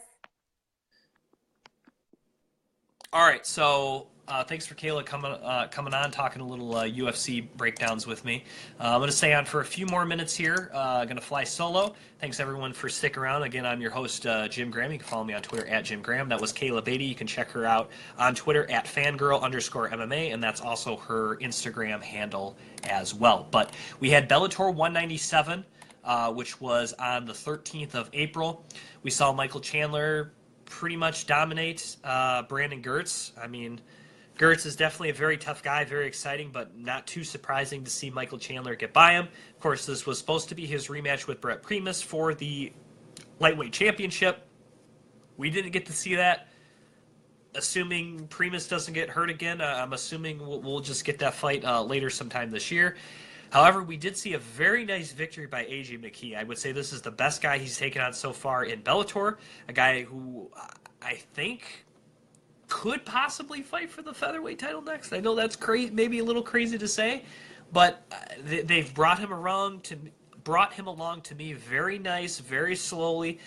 All right, so thanks for Kayla coming on, talking a little UFC breakdowns with me. I'm going to stay on for a few more minutes here. Going to fly solo. Thanks, everyone, for sticking around. Again, I'm your host, Jim Graham. You can follow me on Twitter at Jim Graham. That was Kayla Beatty. You can check her out on Twitter at fangirl_MMA, and that's also her Instagram handle as well. But we had Bellator 197, which was on the 13th of April. We saw Michael Chandler pretty much dominate Brandon Gertz. I mean, Gertz is definitely a very tough guy, very exciting, but not too surprising to see Michael Chandler get by him. Of course, this was supposed to be his rematch with Brett Primus for the lightweight championship. We didn't get to see that. Assuming Primus doesn't get hurt again, I'm assuming we'll just get that fight later sometime this year. However, we did see a very nice victory by AJ McKee. I would say this is the best guy he's taken on so far in Bellator, a guy who I think could possibly fight for the featherweight title next. I know that's crazy, maybe a little crazy to say, but they've brought him along to me very nice, very slowly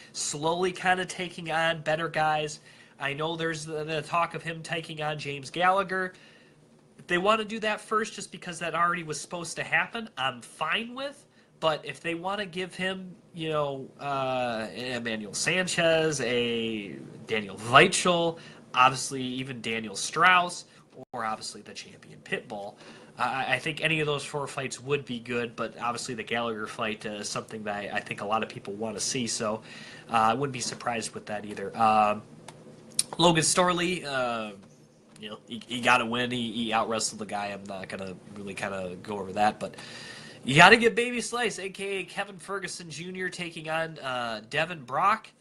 kind of taking on better guys. I know there's the talk of him taking on James Gallagher. If they want to do that first just because that already was supposed to happen, I'm fine with. But if they want to give him, Emmanuel Sanchez, a Daniel Weichel, obviously even Daniel Strauss, or obviously the champion Pitbull, I think any of those four fights would be good, but obviously the Gallagher fight is something that I think a lot of people want to see, so I wouldn't be surprised with that either. Logan Storley, he got to win. He out-wrestled the guy. I'm not going to really kind of go over that, but you got to get Baby Slice, a.k.a. Kevin Ferguson Jr., taking on Devin Brock.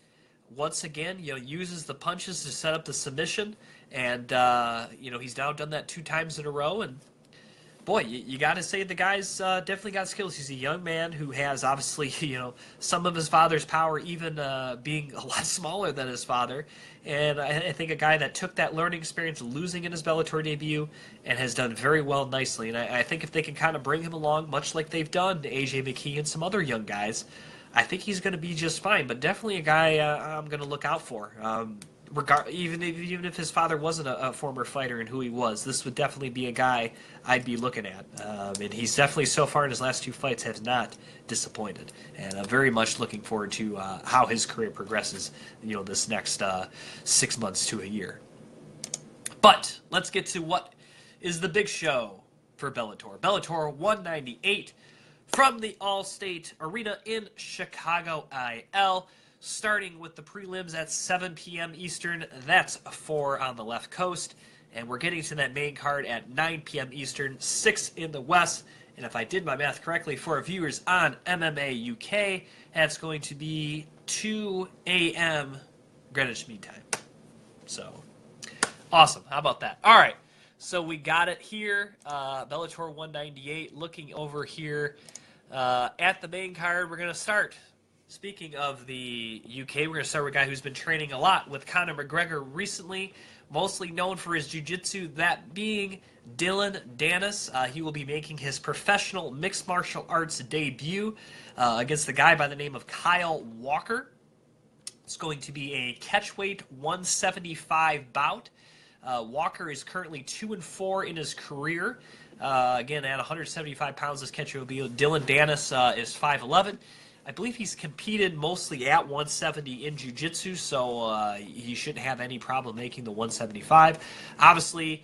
Once again, uses the punches to set up the submission, and he's now done that 2 times in a row. And boy, you got to say the guy's definitely got skills. He's a young man who has obviously some of his father's power, even being a lot smaller than his father. And I think a guy that took that learning experience, losing in his Bellator debut, and has done very well nicely. And I think if they can kind of bring him along, much like they've done to AJ McKee and some other young guys, I think he's going to be just fine, but definitely a guy I'm going to look out for. even if his father wasn't a former fighter and who he was, this would definitely be a guy I'd be looking at. And he's definitely, so far in his last 2 fights, has not disappointed. And I'm very much looking forward to how his career progresses, this next 6 months to a year. But let's get to what is the big show for Bellator. Bellator 198 from the Allstate Arena in Chicago, IL. Starting with the prelims at 7 p.m. Eastern. That's 4 on the left coast. And we're getting to that main card at 9 p.m. Eastern, 6 in the west. And if I did my math correctly, for our viewers on MMA UK, that's going to be 2 a.m. Greenwich Mean Time. So, awesome. How about that? All right. So we got it here. Bellator 198. Looking over here at the main card, we're going to start. Speaking of the UK, we're going to start with a guy who's been training a lot with Conor McGregor recently, mostly known for his jiu-jitsu, that being Dillon Danis. He will be making his professional mixed martial arts debut against the guy by the name of Kyle Walker. It's going to be a catchweight 175 bout. Walker is currently 2-4 in his career. Again, at 175 pounds, this catcher will be. Dillon Danis is 5'11". I believe he's competed mostly at 170 in jiu-jitsu, so he shouldn't have any problem making the 175. Obviously,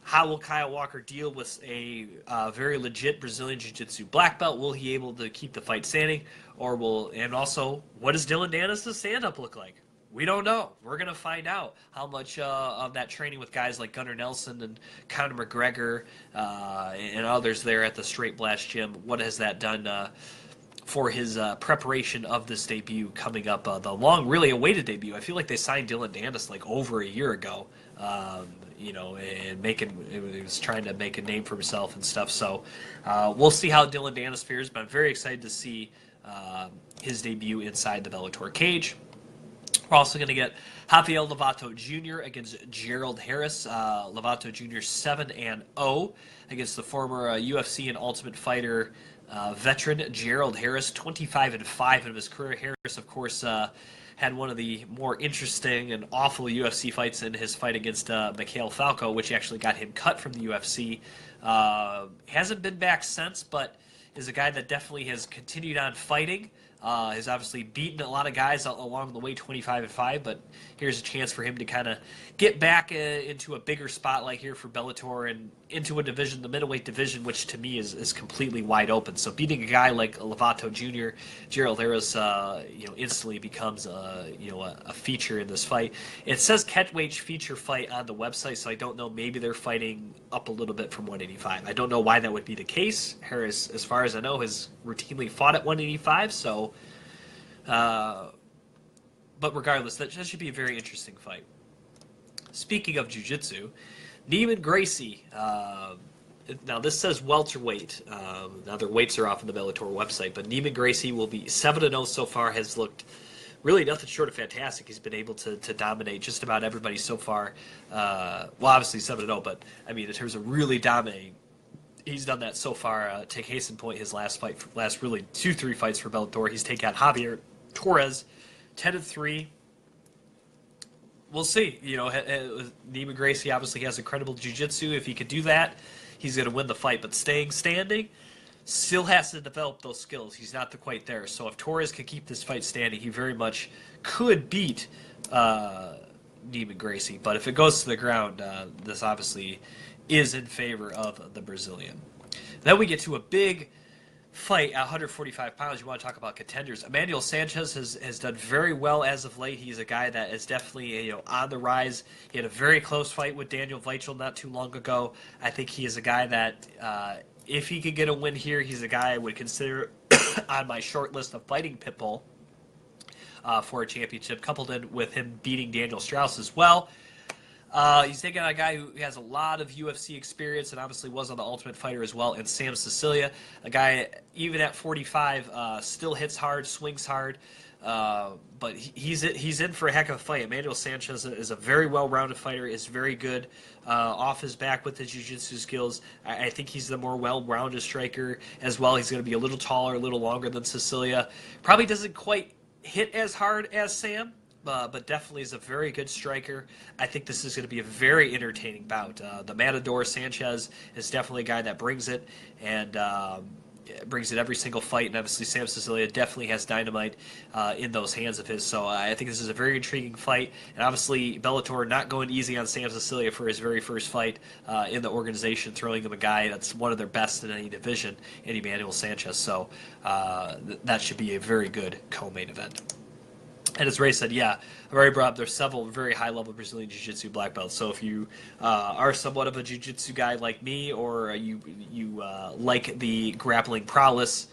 how will Kyle Walker deal with a very legit Brazilian jiu-jitsu black belt? Will he be able to keep the fight standing? And also, what does Dillon Danis' stand-up look like? We don't know. We're going to find out how much of that training with guys like Gunnar Nelson and Conor McGregor and others there at the Straight Blast Gym, what has that done for his preparation of this debut coming up, the long, really awaited debut. I feel like they signed Dillon Danis like over a year ago, and he was trying to make a name for himself and stuff. So we'll see how Dillon Danis fares, but I'm very excited to see his debut inside the Bellator cage. We're also going to get Rafael Lovato Jr. against Gerald Harris. Lovato Jr. 7-0 against the former UFC and Ultimate Fighter veteran Gerald Harris, 25-5 in his career. Harris, of course, had one of the more interesting and awful UFC fights in his fight against Mikhail Falco, which actually got him cut from the UFC. Hasn't been back since, but is a guy that definitely has continued on fighting. Has obviously beaten a lot of guys along the way, 25-5, but here's a chance for him to kind of get back into a bigger spotlight here for Bellator and into a division, the middleweight division, which to me is completely wide open. So beating a guy like Lovato Jr., Gerald Harris, instantly becomes a feature in this fight. It says catchweight feature fight on the website, so I don't know. Maybe they're fighting up a little bit from 185. I don't know why that would be the case. Harris, as far as I know, has routinely fought at 185, so. But regardless, that should be a very interesting fight. Speaking of jiu-jitsu, Neiman Gracie. Now this says welterweight. Now their weights are off on the Bellator website, but Neiman Gracie will be 7-0 so far. Has looked really nothing short of fantastic. He's been able to dominate just about everybody so far. Obviously 7-0, but I mean in terms of really dominating. He's done that so far. Take case in point, his last really 2-3 fights for Bellator. He's taken out Javier Torres, 10-3. We'll see. Neiman Gracie obviously has incredible jiu-jitsu. If he could do that, he's going to win the fight. But staying standing still has to develop those skills. He's not quite there. So if Torres can keep this fight standing, he very much could beat Neiman Gracie. But if it goes to the ground, this obviously is in favor of the Brazilian. Then we get to a big fight at 145 pounds. You want to talk about contenders. Emmanuel Sanchez has done very well as of late. He's a guy that is definitely on the rise. He had a very close fight with Daniel Weichel not too long ago. I think he is a guy that if he could get a win here, he's a guy I would consider on my short list of fighting Pitbull for a championship, coupled in with him beating Daniel Strauss as well. He's taking on a guy who has a lot of UFC experience and obviously was on the Ultimate Fighter as well, and Sam Sicilia, a guy even at 45 still hits hard, swings hard, but he's in for a heck of a fight. Emmanuel Sanchez is a very well-rounded fighter, is very good off his back with his jiu-jitsu skills. I think he's the more well-rounded striker as well. He's going to be a little taller, a little longer than Sicilia. Probably doesn't quite hit as hard as Sam, but definitely is a very good striker. I think this is going to be a very entertaining bout. The Matador Sanchez is definitely a guy that brings it, and brings it every single fight. And obviously, Sam Sicilia definitely has dynamite in those hands of his. So I think this is a very intriguing fight. And obviously, Bellator not going easy on Sam Sicilia for his very first fight in the organization, throwing him a guy that's one of their best in any division, in Emmanuel Sanchez. So that should be a very good co-main event. And as Ray said, yeah, I've already brought up there's several very high-level Brazilian Jiu-Jitsu black belts. So if you are somewhat of a Jiu-Jitsu guy like me, or you like the grappling prowess,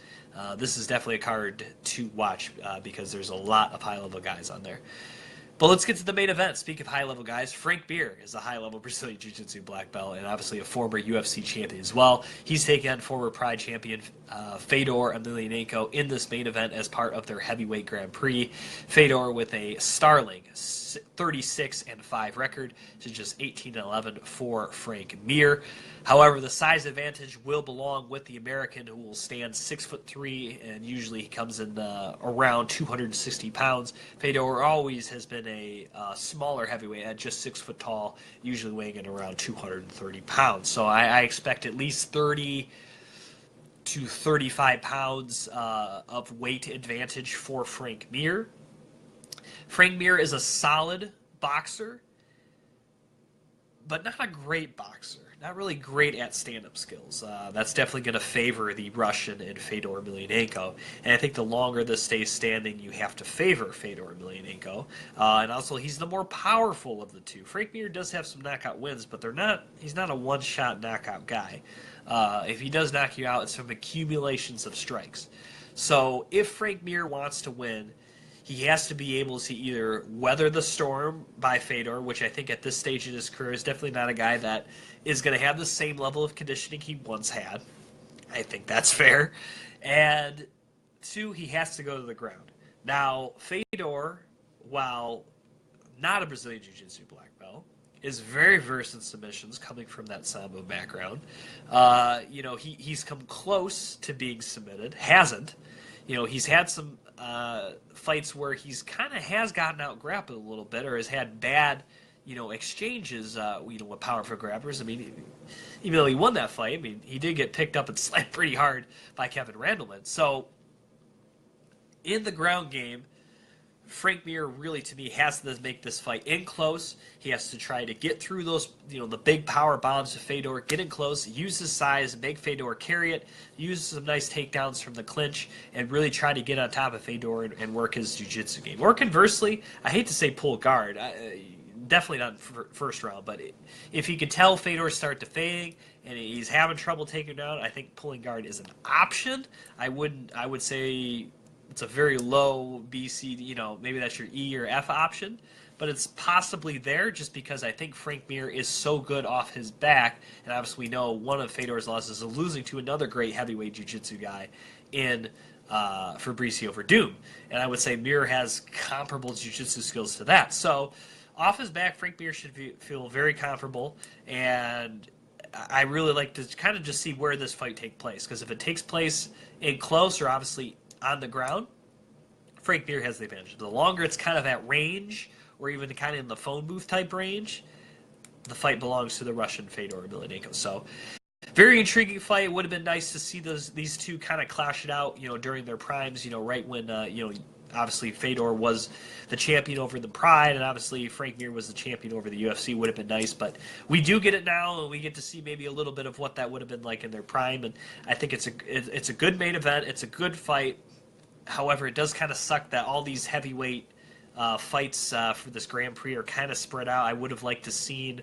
this is definitely a card to watch because there's a lot of high-level guys on there. But let's get to the main event. Speaking of high-level guys, Frank Mir is a high-level Brazilian Jiu-Jitsu black belt and obviously a former UFC champion as well. He's taking on former Pride champion Fedor Emelianenko in this main event as part of their heavyweight Grand Prix. Fedor with a startling 36-5 record to just 18-11 for Frank Mir. However, the size advantage will belong with the American, who will stand 6'3", and usually he comes in around 260 pounds. Fedor always has been a smaller heavyweight at just 6 foot tall, usually weighing in around 230 pounds. So I expect at least 30 to 35 pounds of weight advantage for Frank Mir. Frank Mir is a solid boxer, but not a great boxer. Not really great at stand-up skills. That's definitely going to favor the Russian and Fedor Emelianenko. And I think the longer this stays standing, you have to favor Fedor Emelianenko. And also, he's the more powerful of the two. Frank Mir does have some knockout wins, but he's not a one-shot knockout guy. If he does knock you out, it's from accumulations of strikes. So if Frank Mir wants to win, he has to be able to either weather the storm by Fedor, which I think at this stage in his career is definitely not a guy that is going to have the same level of conditioning he once had. I think that's fair. And two, he has to go to the ground. Now, Fedor, while not a Brazilian Jiu-Jitsu black belt, is very versed in submissions coming from that Sambo background. He's come close to being submitted, hasn't. He's had some fights where he's kind of has gotten out grappled a little bit, or has had bad, exchanges, with powerful grappers. I mean, even though he won that fight, I mean, he did get picked up and slammed pretty hard by Kevin Randleman. So, in the ground game, Frank Mir really, to me, has to make this fight in close. He has to try to get through those, the big power bombs to Fedor, get in close, use his size, make Fedor carry it, use some nice takedowns from the clinch, and really try to get on top of Fedor and work his jiu-jitsu game. Or conversely, I hate to say pull guard, definitely not first round, but if he could tell Fedor start to fade and he's having trouble taking him down, I think pulling guard is an option. I would say it's a very low BC, maybe that's your E or F option, but it's possibly there just because I think Frank Mir is so good off his back, and obviously we know one of Fedor's losses is losing to another great heavyweight jiu-jitsu guy in Fabricio Verdum, and I would say Mir has comparable jiu-jitsu skills to that. So off his back, Frank Mir should feel very comfortable, and I really like to kind of just see where this fight takes place, because if it takes place in close or obviously on the ground, Frank Mir has the advantage. The longer it's kind of at range, or even kind of in the phone booth type range, the fight belongs to the Russian Fedor Emelianenko. So, very intriguing fight. It would have been nice to see these two kind of clash it out, during their primes, right when, obviously Fedor was the champion over the Pride, and obviously Frank Mir was the champion over the UFC. Would have been nice, but we do get it now, and we get to see maybe a little bit of what that would have been like in their prime. And I think it's a good main event. It's a good fight. However, it does kind of suck that all these heavyweight fights for this Grand Prix are kind of spread out. I would have liked to seen,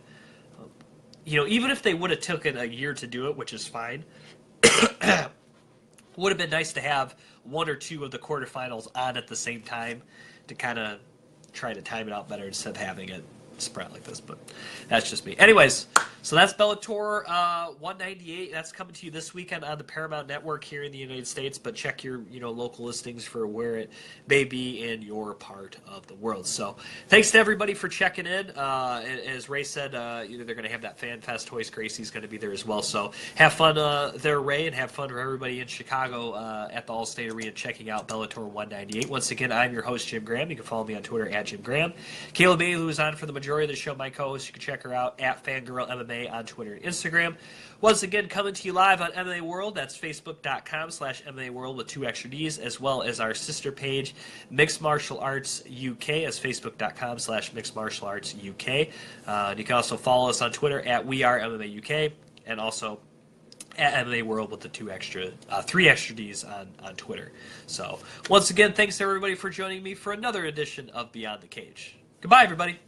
even if they would have taken a year to do it, which is fine, would have been nice to have one or two of the quarterfinals on at the same time to kind of try to time it out better instead of having it sprout like this, but that's just me. Anyways, so that's Bellator 198. That's coming to you this weekend on the Paramount Network here in the United States, but check your local listings for where it may be in your part of the world. So thanks to everybody for checking in. As Ray said, they're going to have that Fan Fest. Hoist Gracie's going to be there as well. So have fun there, Ray, and have fun for everybody in Chicago at the Allstate Arena checking out Bellator 198. Once again, I'm your host, Jim Graham. You can follow me on Twitter at Jim Graham. Kayla Bailey, who is on for the majority of the show, my co-host, you can check her out at Fangirl MMA on Twitter and Instagram. Once again, coming to you live on MMA World. That's facebook.com/MMA World with 2 extra Ds, as well as our sister page, Mixed Martial Arts UK, as facebook.com/Mixed Martial Arts UK. And you can also follow us on Twitter at We Are MMA UK, and also at MMA World with the 3 extra Ds on Twitter. So once again, thanks to everybody for joining me for another edition of Beyond the Cage. Goodbye, everybody.